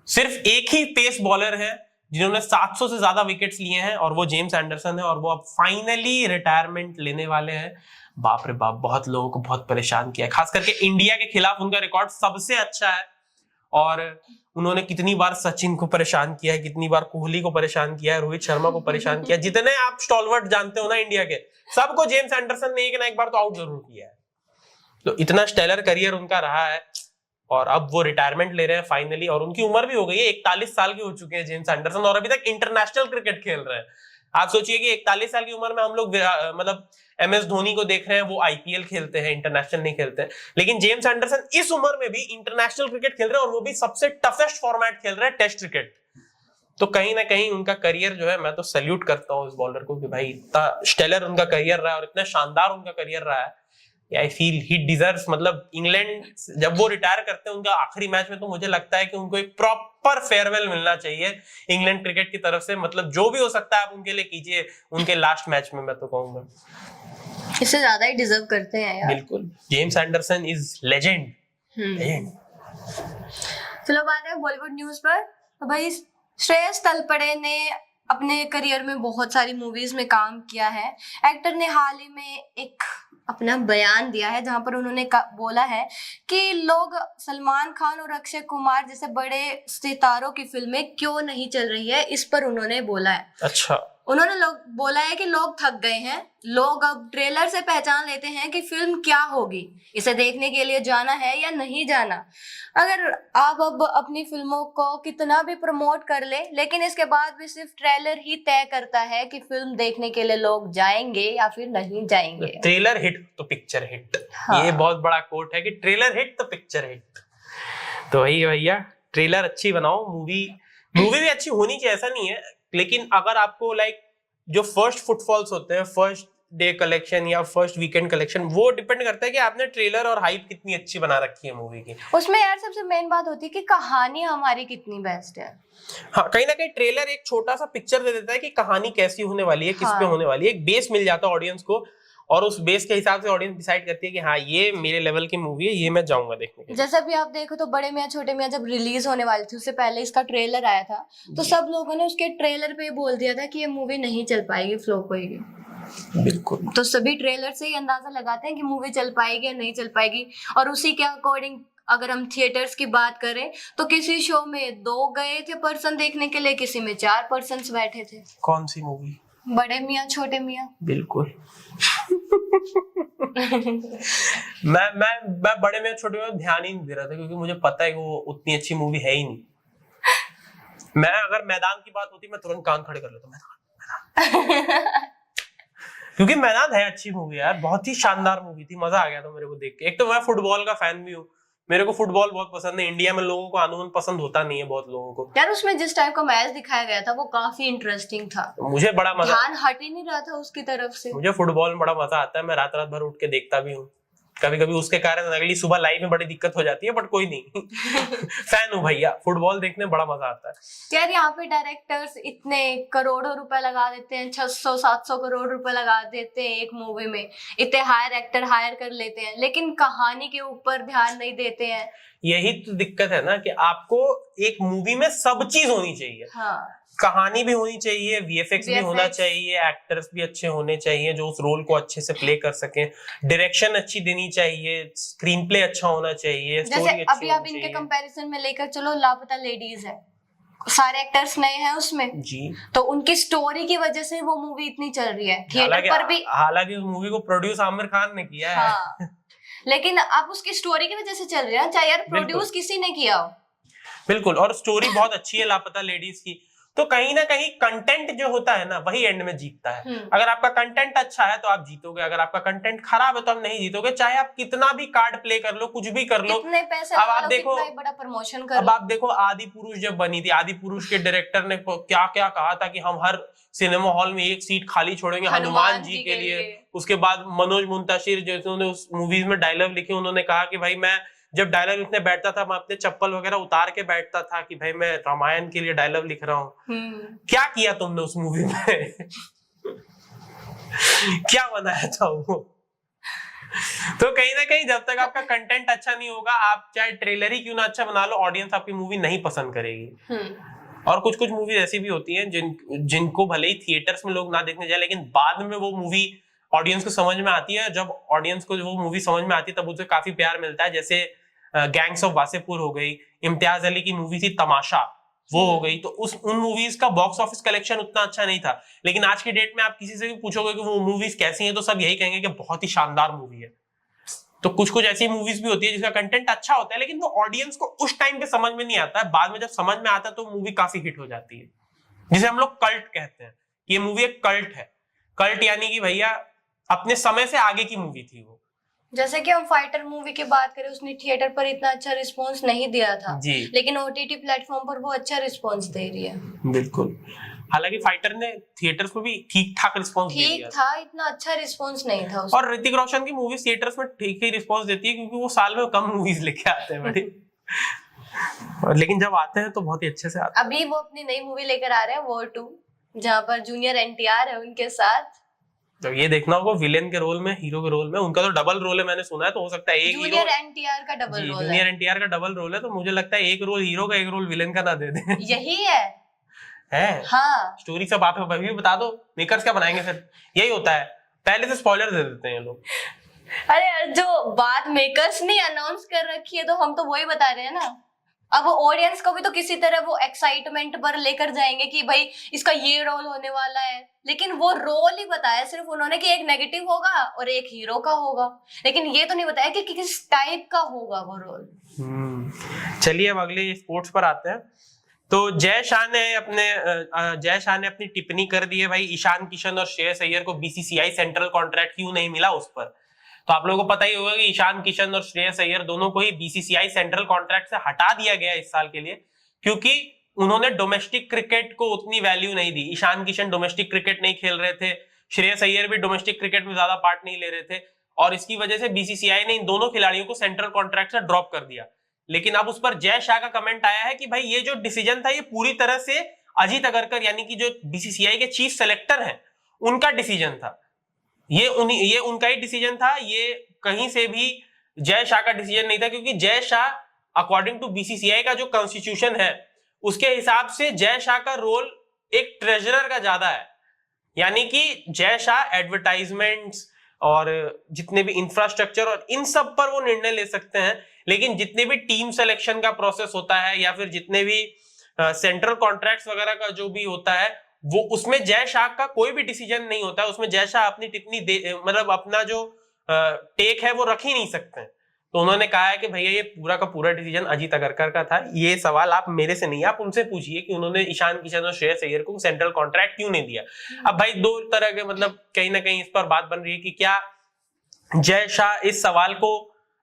सिर्फ एक ही पेस बॉलर है जिन्होंने 700 से ज्यादा विकेट्स लिए हैं, और वो जेम्स एंडरसन है। और वो अब फाइनली रिटायरमेंट लेने वाले हैं। बाप रे बाप, बहुत लोगों को बहुत परेशान किया है, खास करके इंडिया के खिलाफ उनका रिकॉर्ड सबसे अच्छा है। और उन्होंने कितनी बार सचिन को परेशान किया है, कितनी बार कोहली को परेशान किया है, रोहित शर्मा को परेशान किया है। जितने आप स्टॉलवर्ट जानते हो ना इंडिया के, सबको जेम्स एंडरसन ने एक ना एक बार तो आउट जरूर किया है। तो इतना स्टेलर करियर उनका रहा है, और अब वो रिटायरमेंट ले रहे हैं फाइनली। और उनकी उम्र भी हो गई है, 41 साल के हो चुके हैं जेम्स एंडरसन, और अभी तक इंटरनेशनल क्रिकेट खेल रहे हैं। आप सोचिए कि 41 साल की उम्र में हम लोग मतलब MS धोनी को देख रहे हैं, वो IPL खेलते हैं, इंटरनेशनल नहीं खेलते हैं। लेकिन जेम्स एंडरसन इस उम्र में भी इंटरनेशनल क्रिकेट खेल रहे हैं, और वो भी सबसे टफेस्ट फॉर्मेट खेल रहे हैं, टेस्ट क्रिकेट। तो कहीं ना कहीं उनका करियर जो है, मैं तो सैल्यूट करता हूँ इस बॉलर को कि भाई इतना स्टेलर उनका करियर रहा है, और इतना शानदार उनका करियर रहा है। I feel he deserves. मतलब इंग्लैंड जब वो रिटायर करते हैं उनका आखिरी मैच में, तो मुझे लगता है कि उनको एक प्रॉपर फेयरवेल मिलना चाहिए इंग्लैंड क्रिकेट की तरफ से। मतलब जो भी हो सकता है आप उनके लिए कीजिए उनके लास्ट मैच में, मैं तो कहूंगा इससे ज्यादा ही डिजर्व करते हैं यार। बिल्कुल, जेम्स एंडरसन इज लेजेंड। चलो बात है बॉलीवुड न्यूज पर। तो भाई श्रेयस तलपड़े ने अपने करियर में बहुत सारी मूवीज में काम किया है। एक्टर ने हाल ही में एक अपना बयान दिया है जहां पर उन्होंने बोला है कि लोग सलमान खान और अक्षय कुमार जैसे बड़े सितारों की फिल्में क्यों नहीं चल रही है, इस पर उन्होंने बोला है। अच्छा, उन्होंने बोला है कि लोग थक गए हैं। लोग अब ट्रेलर से पहचान लेते हैं कि फिल्म क्या होगी, इसे देखने के लिए जाना है या नहीं जाना। अगर आप अब अपनी फिल्मों को कितना भी प्रमोट कर ले, लेकिन इसके बाद भी सिर्फ ट्रेलर ही तय करता है कि फिल्म देखने के लिए लोग जाएंगे या फिर नहीं जाएंगे। ट्रेलर हिट तो पिक्चर हिट। हाँ। ये बहुत बड़ा कोट है कि ट्रेलर हिट तो पिक्चर हिट। तो वही भैया, ट्रेलर अच्छी बनाओ, मूवी भी अच्छी होनी चाहिए, ऐसा नहीं है। लेकिन अगर आपको लाइक जो फर्स्ट फुटफॉल्स होते हैं, फर्स्ट डे कलेक्शन या फर्स्ट वीकेंड कलेक्शन, वो डिपेंड करता है कि आपने ट्रेलर और हाइप कितनी अच्छी बना रखी है मूवी की। उसमें यार सबसे मेन बात होती है कि कहानी हमारी कितनी बेस्ट है। हाँ, कहीं ना कहीं ट्रेलर एक छोटा सा पिक्चर दे देता है कि कहानी कैसी होने वाली है, किस पे होने वाली है। एक बेस मिल जाता है ऑडियंस को, और उस बेस के हिसाब से ऑडियंस डिसाइड करती है कि हाँ ये मेरे लेवल की मूवी है, ये मैं जाऊंगा देखने के लिए। जैसा भी आप देखो तो बड़े मियां छोटे मियां जब रिलीज होने वाली थी, उससे पहले इसका ट्रेलर आया था, तो सब लोगों ने उसके ट्रेलर पे बोल दिया था कि ये मूवी नहीं चल पाएगी, फ्लॉप होगी। बिल्कुल। तो सभी ट्रेलर से ही अंदाजा लगाते हैं कि मूवी चल पाएगी या नहीं चल पाएगी। और उसी के अकॉर्डिंग अगर हम थिएटर्स की बात करें तो किसी शो में 2 गए थे पर्सन देखने के लिए, किसी में 4 पर्सन बैठे थे। कौन सी मूवी? बड़े मियां छोटे मियां। बिल्कुल। मैं बड़े में छोटे में ध्यान ही नहीं दे रहा था, क्योंकि मुझे पता है कि वो उतनी अच्छी मूवी है ही नहीं। मैं अगर मैदान की बात होती मैं तुरंत कान खड़े कर लेता, मैदान। क्योंकि मैदान है अच्छी मूवी यार, बहुत ही शानदार मूवी थी, मजा आ गया था मेरे को देख के। एक तो मैं फुटबॉल का फैन भी हूँ, मेरे को फुटबॉल बहुत पसंद है। इंडिया में लोगों को आंदोलन पसंद होता नहीं है, बहुत लोगों को। यार उसमें जिस टाइप का मैच दिखाया गया था वो काफी इंटरेस्टिंग था, मुझे बड़ा मजा, ध्यान हट ही नहीं रहा था उसकी तरफ से। मुझे फुटबॉल में बड़ा मजा आता है, मैं रात रात भर उठ के देखता भी हूँ। कभी कभी उसके कारण अगली सुबह लाइफ में बड़ी दिक्कत हो जाती है, बट कोई नहीं। फैन हूँ भैया, फुटबॉल देखने में बड़ा मजा आता है। यार यहाँ पे डायरेक्टर्स इतने करोड़ों रुपए लगा देते हैं, 600-700 करोड़ रुपए लगा देते हैं एक मूवी में, इतने हायर एक्टर हायर कर लेते हैं, लेकिन कहानी के ऊपर ध्यान नहीं देते हैं। यही तो दिक्कत है ना, कि आपको एक मूवी में सब चीज होनी चाहिए। हाँ, कहानी भी होनी चाहिए, वीएफएक्स भी होना चाहिए, एक्टर्स भी अच्छे होने चाहिए जो उस रोल को अच्छे से प्ले कर सकें, डायरेक्शन अच्छी देनी चाहिए, स्क्रीन प्ले अच्छा होना चाहिए, जैसे अभी आप इनके कंपैरिजन में लेकर चलो, लापता लेडीज है, सारे एक्टर्स नए हैं उसमें जी, तो उनकी स्टोरी की वजह से वो मूवी इतनी चल रही है थिएटर पर भी। हालांकि उस मूवी को प्रोड्यूस आमिर खान ने किया है। हाँ, लेकिन अब उसकी स्टोरी की वजह से चल रही है, चाहे यार प्रोड्यूस किसी ने किया हो। बिल्कुल, और स्टोरी बहुत अच्छी है लापता लेडीज की। तो कहीं ना कहीं कंटेंट जो होता है ना, वही एंड में जीतता है। अगर आपका कंटेंट अच्छा है तो आप जीतोगे, अगर आपका कंटेंट खराब है तो आप नहीं जीतोगे, चाहे आप कितना भी कार्ड प्ले कर लो, कुछ भी कर लो। इतने पैसे अब आप देखो, बड़ा प्रमोशन कर अब आप देखो आदि पुरुष जब बनी थी, आदि पुरुष के डायरेक्टर ने क्या क्या कहा था कि हम हर सिनेमा हॉल में एक सीट खाली छोड़ेंगे हनुमान जी के लिए। उसके बाद मनोज मुंतशिर जैसे उस मूवीज में डायलॉग लिखे, उन्होंने कहा कि भाई मैं जब डायलॉग लिखने बैठता था, मैं अपने चप्पल वगैरह उतार के बैठता था कि भाई मैं रामायण के लिए डायलॉग लिख रहा हूँ। क्या किया तुमने उस मूवी में? क्या बनाया था वो? तो कहीं ना कहीं जब तक आपका कंटेंट अच्छा नहीं होगा, आप चाहे ट्रेलर ही क्यों ना अच्छा बना लो, ऑडियंस आपकी मूवी नहीं पसंद करेगी। और कुछ कुछ मूवी ऐसी भी होती हैं जिनको भले ही थिएटर्स में लोग ना देखने जाए, लेकिन बाद में वो मूवी ऑडियंस को समझ में आती है। जब ऑडियंस को वो मूवी समझ में आती है तब उसे काफी प्यार मिलता है। जैसे गैंग्स ऑफ वासेपुर हो गई, इम्तियाज अली की मूवी थी तमाशा, वो हो गई। तो उन मूवीज का बॉक्स ऑफिस कलेक्शन उतना अच्छा नहीं था, लेकिन आज की डेट में आप किसी से भी पूछोगे कि वो मूवीज कैसी हैं, तो सब यही कहेंगे कि बहुत ही शानदार मूवी है। तो कुछ कुछ ऐसी मूवीज भी होती है जिसका कंटेंट अच्छा होता है, लेकिन वो ऑडियंस को उस टाइम पे समझ में नहीं आता है। बाद में जब समझ में आता है तो मूवी काफी हिट हो जाती है, जिसे हम लोग कल्ट कहते हैं। ये मूवी एक कल्ट है। कल्ट यानी कि भैया अपने समय से आगे की मूवी थी वो। जैसे कि हम फाइटर मूवी की बात करें, उसने थिएटर पर इतना अच्छा रिस्पांस नहीं दिया था जी, लेकिन ओटीटी प्लेटफॉर्म पर वो अच्छा रिस्पांस दे रही है। बिल्कुल, हालांकि फाइटर ने थिएटर्स में भी ठीक ठाक रिस्पांस दिया था, इतना अच्छा रिस्पांस नहीं था। और ऋतिक रोशन की मूवी थिएटर्स में ठीक ही रिस्पांस देती है, क्योंकि वो साल में कम मूवीज लेके आते हैं बड़ी। लेकिन जब आते हैं तो बहुत ही अच्छे से आते हैं। अभी वो अपनी नई मूवी लेकर आ रहे हैं वॉर 2, जहाँ पर जूनियर एनटीआर है उनके साथ। तो ये देखना होगा विलेन के रोल में, हीरो के रोल में। उनका तो डबल रोल है मैंने सुना है, तो हो सकता है एक जूनियर एनटीआर का डबल रोल है। जूनियर एनटीआर का डबल रोल है, तो मुझे लगता है एक रोल हीरो का, एक रोल विलेन का ना दे दे। यही है हाँ। स्टोरी सब आप अभी बता दो, मेकर्स क्या बनाएंगे फिर? यही होता है, पहले से स्पॉइलर दे देते हैं लोग। अरे जो बात मेकर्स ने अनाउंस कर रखी है तो हम तो वही बता रहे हैं ना। अब ऑडियंस को भी तो किसी तरह वो एक्साइटमेंट पर लेकर जाएंगे कि भाई इसका ये रोल होने वाला है, लेकिन वो रोल ही बताया सिर्फ उन्होंने कि एक नेगेटिव होगा और एक हीरो का होगा, लेकिन ये तो नहीं बताया कि किस टाइप का होगा वो रोल। चलिए अब अगले स्पोर्ट्स पर आते हैं। तो जय शाह ने अपनी टिप्पणी कर दी है भाई, ईशान किशन और श्रेयस अय्यर को बीसीसीआई सेंट्रल कॉन्ट्रैक्ट क्यों नहीं मिला उस पर। तो आप लोगों को पता ही होगा कि ईशान किशन और श्रेयस अय्यर दोनों को ही बीसीसीआई सेंट्रल कॉन्ट्रैक्ट से हटा दिया गया इस साल के लिए, क्योंकि उन्होंने डोमेस्टिक क्रिकेट को उतनी वैल्यू नहीं दी। ईशान किशन डोमेस्टिक क्रिकेट नहीं खेल रहे थे, श्रेयस अय्यर भी डोमेस्टिक क्रिकेट में ज्यादा पार्ट नहीं ले रहे थे, और इसकी वजह से बीसीसीआई ने इन दोनों खिलाड़ियों को सेंट्रल कॉन्ट्रैक्ट से ड्रॉप कर दिया। लेकिन अब उस पर जय शाह का कमेंट आया है कि भाई ये जो डिसीजन था ये पूरी तरह से अजीत अगरकर यानी कि जो बीसीसीआई के चीफ सेलेक्टर हैं उनका डिसीजन था। ये उनका ही डिसीजन था, ये कहीं से भी जय शाह का डिसीजन नहीं था, क्योंकि Jay Shah according to BCCI का जो कॉन्स्टिट्यूशन है उसके हिसाब से जय शाह का रोल एक ट्रेजरर का ज्यादा है। यानी कि जय शाह एडवर्टाइजमेंट्स और जितने भी इंफ्रास्ट्रक्चर और इन सब पर वो निर्णय ले सकते हैं, लेकिन जितने भी टीम सिलेक्शन का प्रोसेस होता है या फिर जितने भी सेंट्रल कॉन्ट्रैक्ट्स वगैरह का जो भी होता है वो उसमें जय शाह का कोई भी डिसीजन नहीं होता है। उसमें जय शाह अपनी टिप्पणी मतलब अपना जो टेक है वो रख ही नहीं सकते। तो उन्होंने कहा है कि भैया ये पूरा का पूरा डिसीजन अजीत अगरकर का था। ये सवाल आप मेरे से नहीं, आप उनसे पूछिए कि उन्होंने ईशान किशन और श्रेयस अय्यर को सेंट्रल कॉन्ट्रैक्ट क्यों नहीं दिया। अब भाई दो तरह के मतलब कहीं ना कहीं इस पर बात बन रही है कि क्या जय शाह इस सवाल को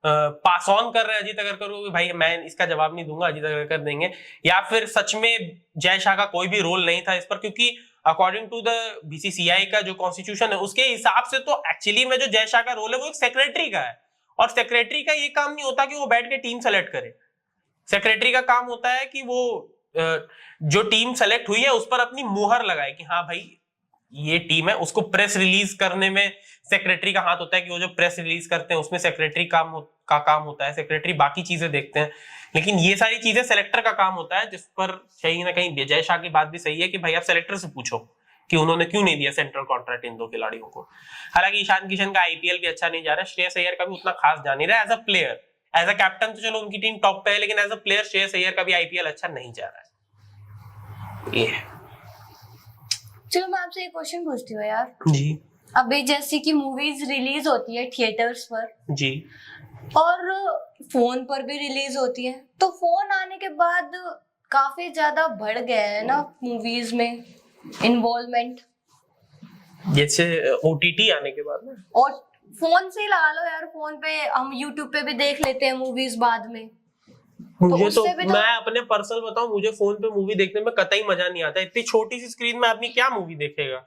पास ऑन कर रहे हैं अजीत अग्रकर को कि भाई मैं इसका जवाब नहीं दूंगा, अजीत अग्रकर देंगे, या फिर सच में जय शाह का कोई भी रोल नहीं था इस पर, क्योंकि अकॉर्डिंग टू द बीसीसीआई का जो कॉन्स्टिट्यूशन है उसके हिसाब से तो एक्चुअली में जो जय शाह का रोल है वो एक सेक्रेटरी का है, और सेक्रेटरी का ये काम नहीं होता कि वो बैठ के टीम सेलेक्ट करे। सेक्रेटरी का काम होता है कि वो जो टीम सेलेक्ट हुई है उस पर अपनी मुहर लगाए कि हाँ भाई ये टीम है। उसको प्रेस रिलीज करने में सेक्रेटरी का हाथ होता है कि वो जो प्रेस रिलीज करते हैं उसमें सेक्रेटरी का काम होता है, सेक्रेटरी बाकी चीजें देखते हैं, लेकिन ये सारी चीजें सेलेक्टर का काम होता है, जिस पर कहीं ना कहीं जय शाह की बात भी सही है कि भाई आप सेलेक्टर से पूछो कि उन्होंने क्यों नहीं दिया सेंट्रल कॉन्ट्रैक्ट इन दो खिलाड़ियों को। हालांकि ईशान किशन का आईपीएल भी अच्छा नहीं जा रहा, श्रेयस अय्यर का भी उतना खास जा नहीं रहा as a player. As a captain तो चलो उनकी टीम टॉप पे है, लेकिन as a player Shreyas Iyer का भी आईपीएल अच्छा नहीं जा रहा है। ये चलो मैं आपसे एक क्वेश्चन पूछती हूँ यार जी अभी, जैसे कि मूवीज रिलीज होती है थिएटर्स पर जी और फोन पर भी रिलीज होती है, तो फोन आने के बाद काफी ज्यादा बढ़ गया है ना मूवीज में इन्वॉल्वमेंट, जैसे ओटीटी आने के बाद ना, और फोन से ही लगा लो यार, फोन पे हम यूट्यूब पे भी देख लेते हैं मूवीज बाद में। मुझे तो उससे भी तो- मैं अपने पर्सनल बताऊं, मुझे फोन पे मूवी देखने में कतई मजा नहीं आता। इतनी छोटी सी स्क्रीन में आदमी क्या मूवी देखेगा,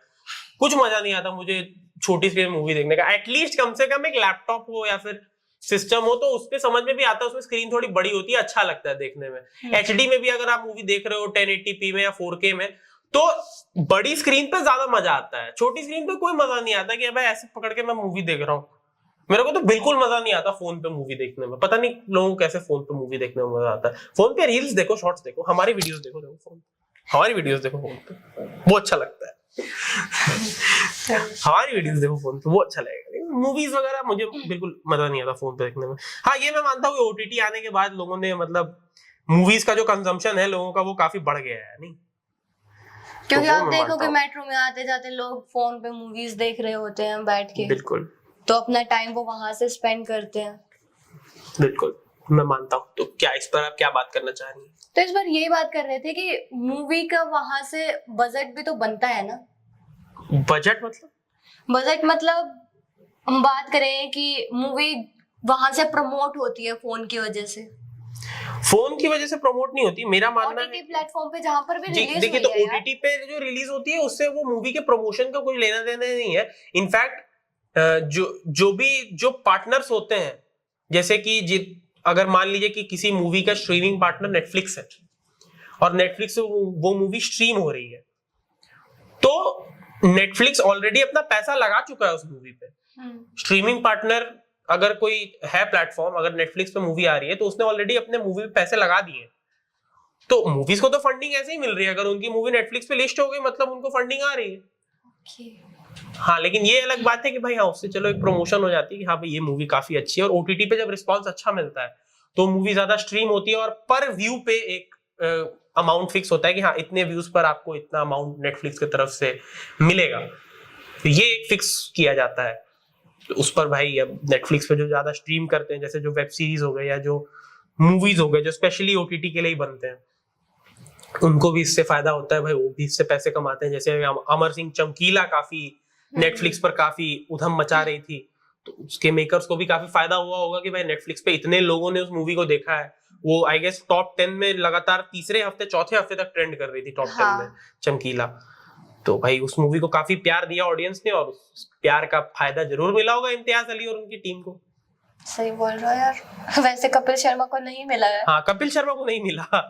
कुछ मजा नहीं आता मुझे छोटी स्क्रीन मूवी देखने का। एटलीस्ट कम से कम एक लैपटॉप हो या फिर सिस्टम हो तो उस पे समझ में भी आता है, उसमें स्क्रीन थोड़ी बड़ी होती है, अच्छा लगता है देखने में। एचडी में भी अगर आप मूवी देख रहे हो 1080p में या 4K में तो बड़ी स्क्रीन पे ज्यादा मजा आता है, छोटी स्क्रीन पे कोई मजा नहीं आता कि भाई ऐसे पकड़ के मैं मूवी देख रहा हूँ। मेरे को तो बिल्कुल मजा नहीं आता फोन पे मूवी देखने में, पता नहीं लोगों को कैसे फोन पे मूवी देखने में मजा आता है। फोन पे रील्स देखो, शॉर्ट्स देखो, हमारी वीडियोस देखो फोन, हमारी वीडियोस देखो फोन पे, वो अच्छा लगता है। हमारी वीडियोस देखो फोन पे, वो अच्छा लगेगा। मूवीज वगैरह मुझे बिल्कुल मजा नहीं आता फोन पे देखने में। हाँ ये मैं मानता हूँ ओटीटी आने के बाद लोगों ने मतलब मूवीज का जो कंजम्पशन है लोगों का वो काफी बढ़ गया है, नहीं? क्योंकि तो वो आप मैं देखोगे मानता हूँ। मेट्रो में आते जाते लोग फोन पे मूवीज देख रहे होते हैं बैठ के, बिल्कुल तो अपना टाइम वो वहां से स्पेंड करते हैं। बिल्कुल मैं मानता हूँ। तो क्या इस पर आप क्या बात करना चाह रही हैं? तो इस बार यही बात कर रहे थे कि मूवी का वहां से बजट भी तो बनता है ना। बजट बजट मतलब हम बात करें कि मूवी वहां से प्रमोट होती है फोन की वजह से, फोन की वजह से प्रमोट नहीं होती, मेरा मानना है। ओटीटी प्लेटफॉर्म पे जहां पर भी जी रिलीज देखिए, हुई तो है यार। ओटीटी पे जो रिलीज होती है उससे वो मूवी के प्रमोशन का कुछ लेना देना नहीं है। इनफैक्ट जो पार्टनर्स होते हैं, जैसे कि अगर मान लीजिए कि किसी मूवी का स्ट्रीमिंग पार्टनर नेटफ्लिक्स है और नेटफ्लिक्स से वो मूवी स्ट्रीम हो रही है, तो नेटफ्लिक्स ऑलरेडी अपना पैसा लगा चुका है उस मूवी पे। स्ट्रीमिंग पार्टनर अगर कोई है प्लेटफॉर्म, अगर नेटफ्लिक्स पे मूवी आ रही है तो उसने ऑलरेडी अपने मूवी पे पैसे लगा दिए, तो मूवीज को तो फंडिंग ऐसे ही मिल रही है। अगर उनकी मूवी नेटफ्लिक्स पे लिस्ट हो गई मतलब उनको फंडिंग आ रही है। हाँ लेकिन ये अलग बात है कि भाई हाँ उससे चलो एक प्रमोशन हो जाती है कि हाँ भाई ये मूवी काफी अच्छी है, और ओटीटी पे जब रिस्पांस अच्छा मिलता है तो मूवी ज्यादा स्ट्रीम होती है और पर व्यू पे एक अमाउंट फिक्स होता है कि हाँ इतने व्यूज पर आपको इतना अमाउंट नेटफ्लिक्स की तरफ से मिलेगा, तो ये एक फिक्स किया जाता है। तो उस पर भाई अब नेटफ्लिक्स पे जो ज्यादा स्ट्रीम करते हैं, जैसे जो वेब सीरीज हो गए या जो मूवीज हो गए जो स्पेशली ओटीटी के लिए ही बनते हैं, उनको भी इससे फायदा होता है भाई, वो भी इससे पैसे कमाते हैं। जैसे अमर सिंह चमकीला काफी नेटफ्लिक्स पर काफी उधम मचा रही थी, तो उसके मेकर्स को भी काफी फायदा हुआ होगा कि भाई नेटफ्लिक्स पे इतने लोगों ने उस मूवी को देखा है। वो आई गेस टॉप 10 में लगातार तीसरे हफ्ते चौथे हफ्ते तक ट्रेंड कर रही थी टॉप 10 में चमकीला। तो भाई उस मूवी को काफी प्यार दिया ऑडियंस ने, और उस प्यार का फायदा जरूर मिला होगा इम्तियाज अली और उनकी टीम को। सही बोल रहा है यार। वैसे कपिल शर्मा को नहीं मिला है। हाँ कपिल शर्मा को नहीं मिला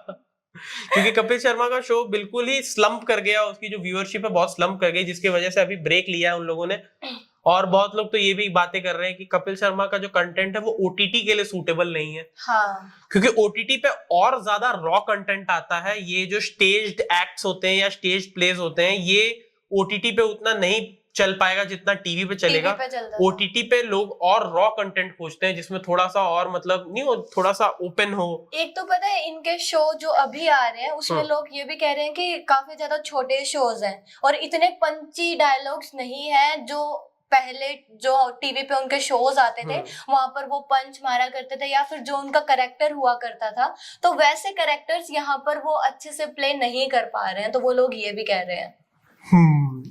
क्योंकि कपिल शर्मा का शो बिल्कुल ही स्लम्प कर गया, उसकी जो व्यूअरशिप है बहुत स्लम्प कर गई, जिसकी वजह से अभी ब्रेक लिया है उन लोगों ने। और बहुत लोग तो ये भी बातें कर रहे हैं कि कपिल शर्मा का जो कंटेंट है वो ओटीटी के लिए सूटेबल नहीं है। हाँ। क्योंकि ओटीटी पे और ज्यादा रॉ कंटेंट आता है, ये जो स्टेज्ड एक्ट्स होते हैं या स्टेज प्लेज होते हैं ये ओटीटी पे उतना नहीं चल पाएगा जितना टीवी पे चलेगा। ओटीटी पे लोग और रॉ कंटेंट खोजते हैं जिसमें थोड़ा सा और मतलब नहीं हो, थोड़ा सा ओपन हो। एक तो पता है इनके शो जो अभी आ रहे हैं उसमें लोग ये भी कह रहे हैं कि काफी ज्यादा छोटे शोज हैं और इतने पंची डायलॉग्स नहीं है जो पहले जो टीवी पे उनके शोज आते थे वहां पर वो पंच मारा करते थे या फिर जो उनका करेक्टर हुआ करता था, तो वैसे करेक्टर्स यहाँ पर वो अच्छे से प्ले नहीं कर पा रहे हैं, तो वो लोग ये भी कह रहे हैं।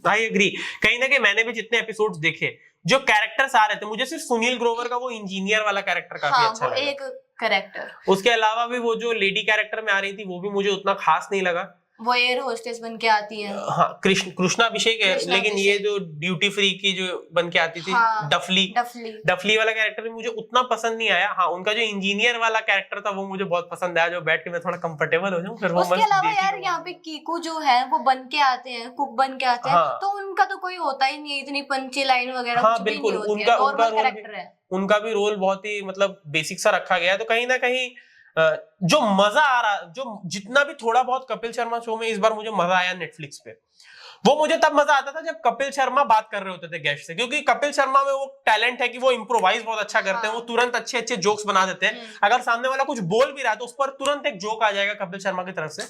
I agree. कहीं ना कहीं मैंने भी जितने एपिसोड्स देखे जो कैरेक्टर्स आ रहे थे, मुझे सिर्फ सुनील ग्रोवर का वो इंजीनियर वाला कैरेक्टर काफी हाँ, अच्छा वो लगा। एक कैरेक्टर। उसके अलावा भी वो जो लेडी कैरेक्टर में आ रही थी वो भी मुझे उतना खास नहीं लगा। वो एयर होस्टेस बन के आती है। हाँ, कृष्णाभिषेक है, लेकिन ये जो ड्यूटी फ्री की जो बन के आती थी, हाँ, डफली डफली वाला कैरेक्टर भी मुझे उतना पसंद नहीं आया। हाँ, उनका जो इंजीनियर वाला कैरेक्टर था वो मुझे बहुत पसंद आया, जो बैठ के मैं थोड़ा कंफर्टेबल हो जाऊं, फिर वो उसके अलावा यार यहाँ पे कीकू जो है वो बन के आते हैं, कुक बन के आते हैं। हाँ, तो उनका तो कोई होता ही नहीं है, इतनी पंची लाइन वगैरह हाँ, कुछ भी बिल्कुल, नहीं होती है, उनका नॉर्मल कैरेक्टर है। उनका भी रोल बहुत ही मतलब बेसिक सा रखा गया है। तो कहीं ना कहीं जो मजा आ रहा, जो जितना भी थोड़ा बहुत कपिल शर्मा शो में इस बार मुझे मजा आया नेटफ्लिक्स पे, वो मुझे तब मजा आता था जब कपिल शर्मा बात कर रहे होते थे गेस्ट से, क्योंकि कपिल शर्मा में वो टैलेंट है कि वो इम्प्रोवाइज बहुत अच्छा करते हैं, वो तुरंत अच्छे अच्छे जोक्स बना देते हैं। अगर सामने वाला कुछ बोल भी रहा है तो उस पर तुरंत एक जोक आ जाएगा कपिल शर्मा की तरफ से।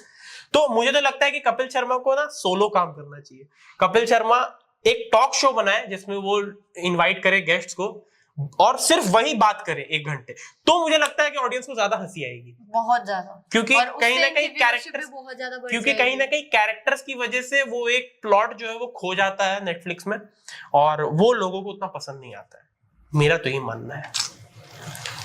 तो मुझे तो लगता है कि कपिल शर्मा को ना सोलो काम करना चाहिए। कपिल शर्मा एक टॉक शो बनाए जिसमें वो इनवाइट करे गेस्ट्स को और सिर्फ वही बात करे 1 घंटे, तो मुझे लगता है कि ऑडियंस को ज्यादा हंसी आएगी, बहुत ज्यादा। क्योंकि और कहीं ना कहीं कैरेक्टर्स बहुत ज्यादा बढ़ क्योंकि कहीं ना कहीं कैरेक्टर्स की वजह से वो एक प्लॉट जो है वो खो जाता है नेटफ्लिक्स में, और वो लोगों को उतना पसंद नहीं आता है, मेरा तो ये मानना है।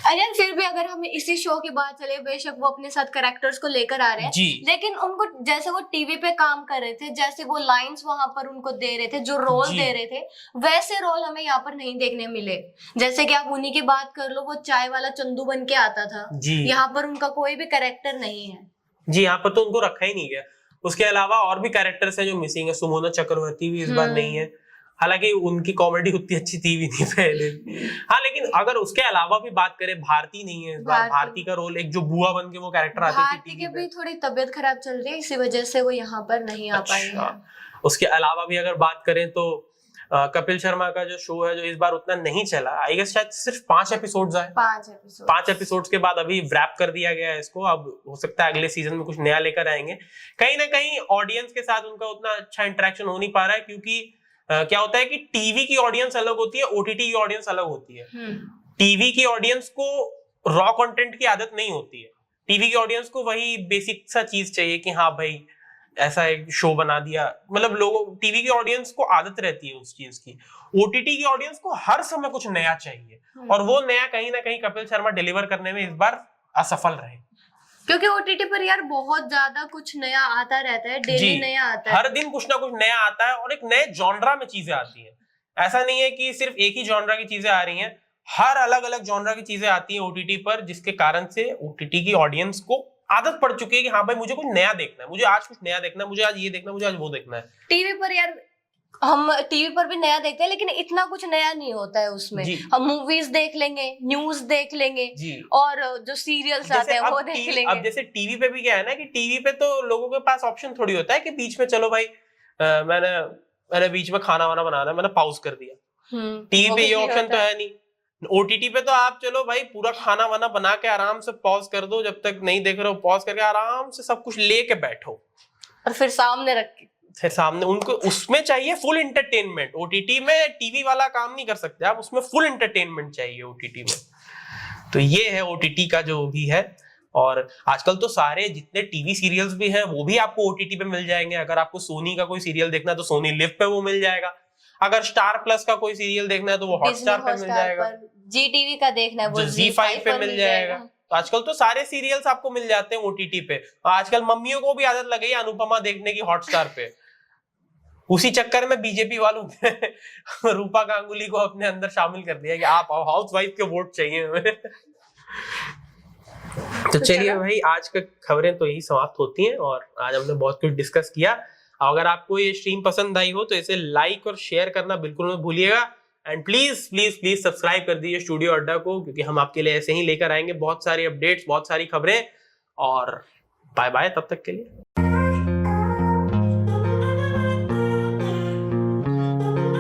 अरे फिर भी अगर हमें इसी शो की बात चले, बेशक वो अपने साथ कैरेक्टर्स को लेकर आ रहे हैं, लेकिन उनको जैसे वो टीवी पे काम कर रहे थे, जैसे वो लाइंस वहां पर उनको दे रहे थे, जो रोल दे रहे थे, वैसे रोल हमें यहाँ पर नहीं देखने मिले। जैसे कि आप उन्हीं की बात कर लो, वो चाय वाला चंदू बन के आता था, यहाँ पर उनका कोई भी कैरेक्टर नहीं है जी, यहाँ पर तो उनको रखा ही नहीं गया। उसके अलावा और भी कैरेक्टर्स हैं जो मिसिंग है। सुमोना चक्रवर्ती भी इस बार नहीं है, हालांकि उनकी कॉमेडी उतनी अच्छी थी भी नहीं पहले। हाँ, लेकिन अगर उसके अलावा भी बात करें, भारती नहीं है इस बार। भारती का रोल एक जो बुआ बन के वो कैरेक्टर आती थी, भारती की भी थोड़ी तबीयत खराब चल रही है, इसी वजह से वो यहाँ पर नहीं आ पाई है। उसके अलावा भी अगर बात करें तो कपिल शर्मा का जो शो है जो इस बार उतना नहीं चला, आई गेस शायद सिर्फ 5 एपिसोड्स आए। 5 एपिसोड्स के बाद अभी रैप कर दिया गया है इसको। अब हो सकता है अगले सीजन में कुछ नया लेकर आएंगे। कहीं ना कहीं ऑडियंस के साथ उनका उतना अच्छा इंटरेक्शन हो नहीं पा रहा है, क्योंकि क्या होता है कि टीवी की ऑडियंस अलग होती है, ओटीटी की ऑडियंस अलग होती है। टीवी की ऑडियंस को रॉ कंटेंट की आदत नहीं होती है। टीवी की ऑडियंस को वही बेसिक सा चीज चाहिए कि हाँ भाई ऐसा एक शो बना दिया, मतलब लोगों, टीवी की ऑडियंस को आदत रहती है उस चीज की। ओटीटी की ऑडियंस को हर समय कुछ नया चाहिए, और वो नया कहीं ना कहीं कपिल शर्मा डिलीवर करने में इस बार असफल रहे, क्योंकि ओटीटी पर यार बहुत ज्यादा कुछ नया आता रहता है, डेली नया आता है, हर दिन कुछ ना कुछ नया आता है, और एक नए जॉनरा में चीजें आती हैं। ऐसा नहीं है कि सिर्फ एक ही जॉनरा की चीजें आ रही हैं, हर अलग अलग जॉनरा की चीजें आती हैं ओटीटी पर, जिसके कारण से ओटीटी की ऑडियंस को आदत पड़ चुकी है कि हाँ भाई मुझे कुछ नया देखना है, मुझे आज कुछ नया देखना है, मुझे आज ये देखना है, मुझे आज वो देखना है। टीवी पर यार हम टीवी पर भी नया देखते हैं, लेकिन इतना कुछ नया नहीं होता है उसमें। हम मूवीज देख लेंगे, न्यूज देख लेंगे, और जो सीरियल्स आते हैं वो देख लेंगे। अब जैसे टीवी पे भी क्या है ना कि टीवी पे तो लोगों के पास ऑप्शन थोड़ी होता है कि बीच में चलो भाई मैंने बीच में खाना वाना बनाना है, मैंने पॉज कर दिया। टीवी पे ये ऑप्शन तो है नहीं। ओटीटी पे तो आप चलो भाई पूरा खाना वाना बना के आराम से पॉज कर दो, जब तक नहीं देख रहे हो पॉज करके आराम से सब कुछ लेके बैठो, और फिर सामने रख के, फिर सामने उनको उसमें चाहिए फुल एंटरटेनमेंट। ओटीटी में टीवी वाला काम नहीं कर सकते आप, उसमें फुल एंटरटेनमेंट चाहिए ओटीटी में। तो ये है ओटीटी का जो भी है। और आजकल तो सारे जितने टीवी सीरियल्स भी हैं वो भी आपको ओटीटी पे मिल जाएंगे। अगर आपको सोनी का कोई सीरियल देखना है तो सोनी लिव पे वो मिल जाएगा, अगर स्टार प्लस का कोई सीरियल देखना है तो वो हॉटस्टार पे मिल जाएगा, जी टीवी का देखना है वो जी5 पे मिल जाएगा। तो आजकल तो सारे सीरियल्स आपको मिल जाते हैं ओटीटी पे। आजकल मम्मियों को भी आदत लग गई अनुपमा देखने की हॉटस्टार पे। उसी चक्कर में बीजेपी वालों ने रूपा गांगुली को अपने अंदर शामिल कर दिया कि आप हाउस वाइफ के वोट चाहिए हमें। तो चलिए भाई, आज का खबरें तो यही समाप्त होती हैं, और आज हमने बहुत कुछ डिस्कस किया। अगर आपको ये स्ट्रीम पसंद आई हो तो इसे लाइक और शेयर करना बिल्कुल मत भूलिएगा, and please please please subscribe कर दीजिए स्टूडियो अड्डा को, क्योंकि हम आपके लिए ऐसे ही लेकर आएंगे बहुत सारी अपडेट्स, बहुत सारी खबरें। और बाय बाय तब तक के लिए।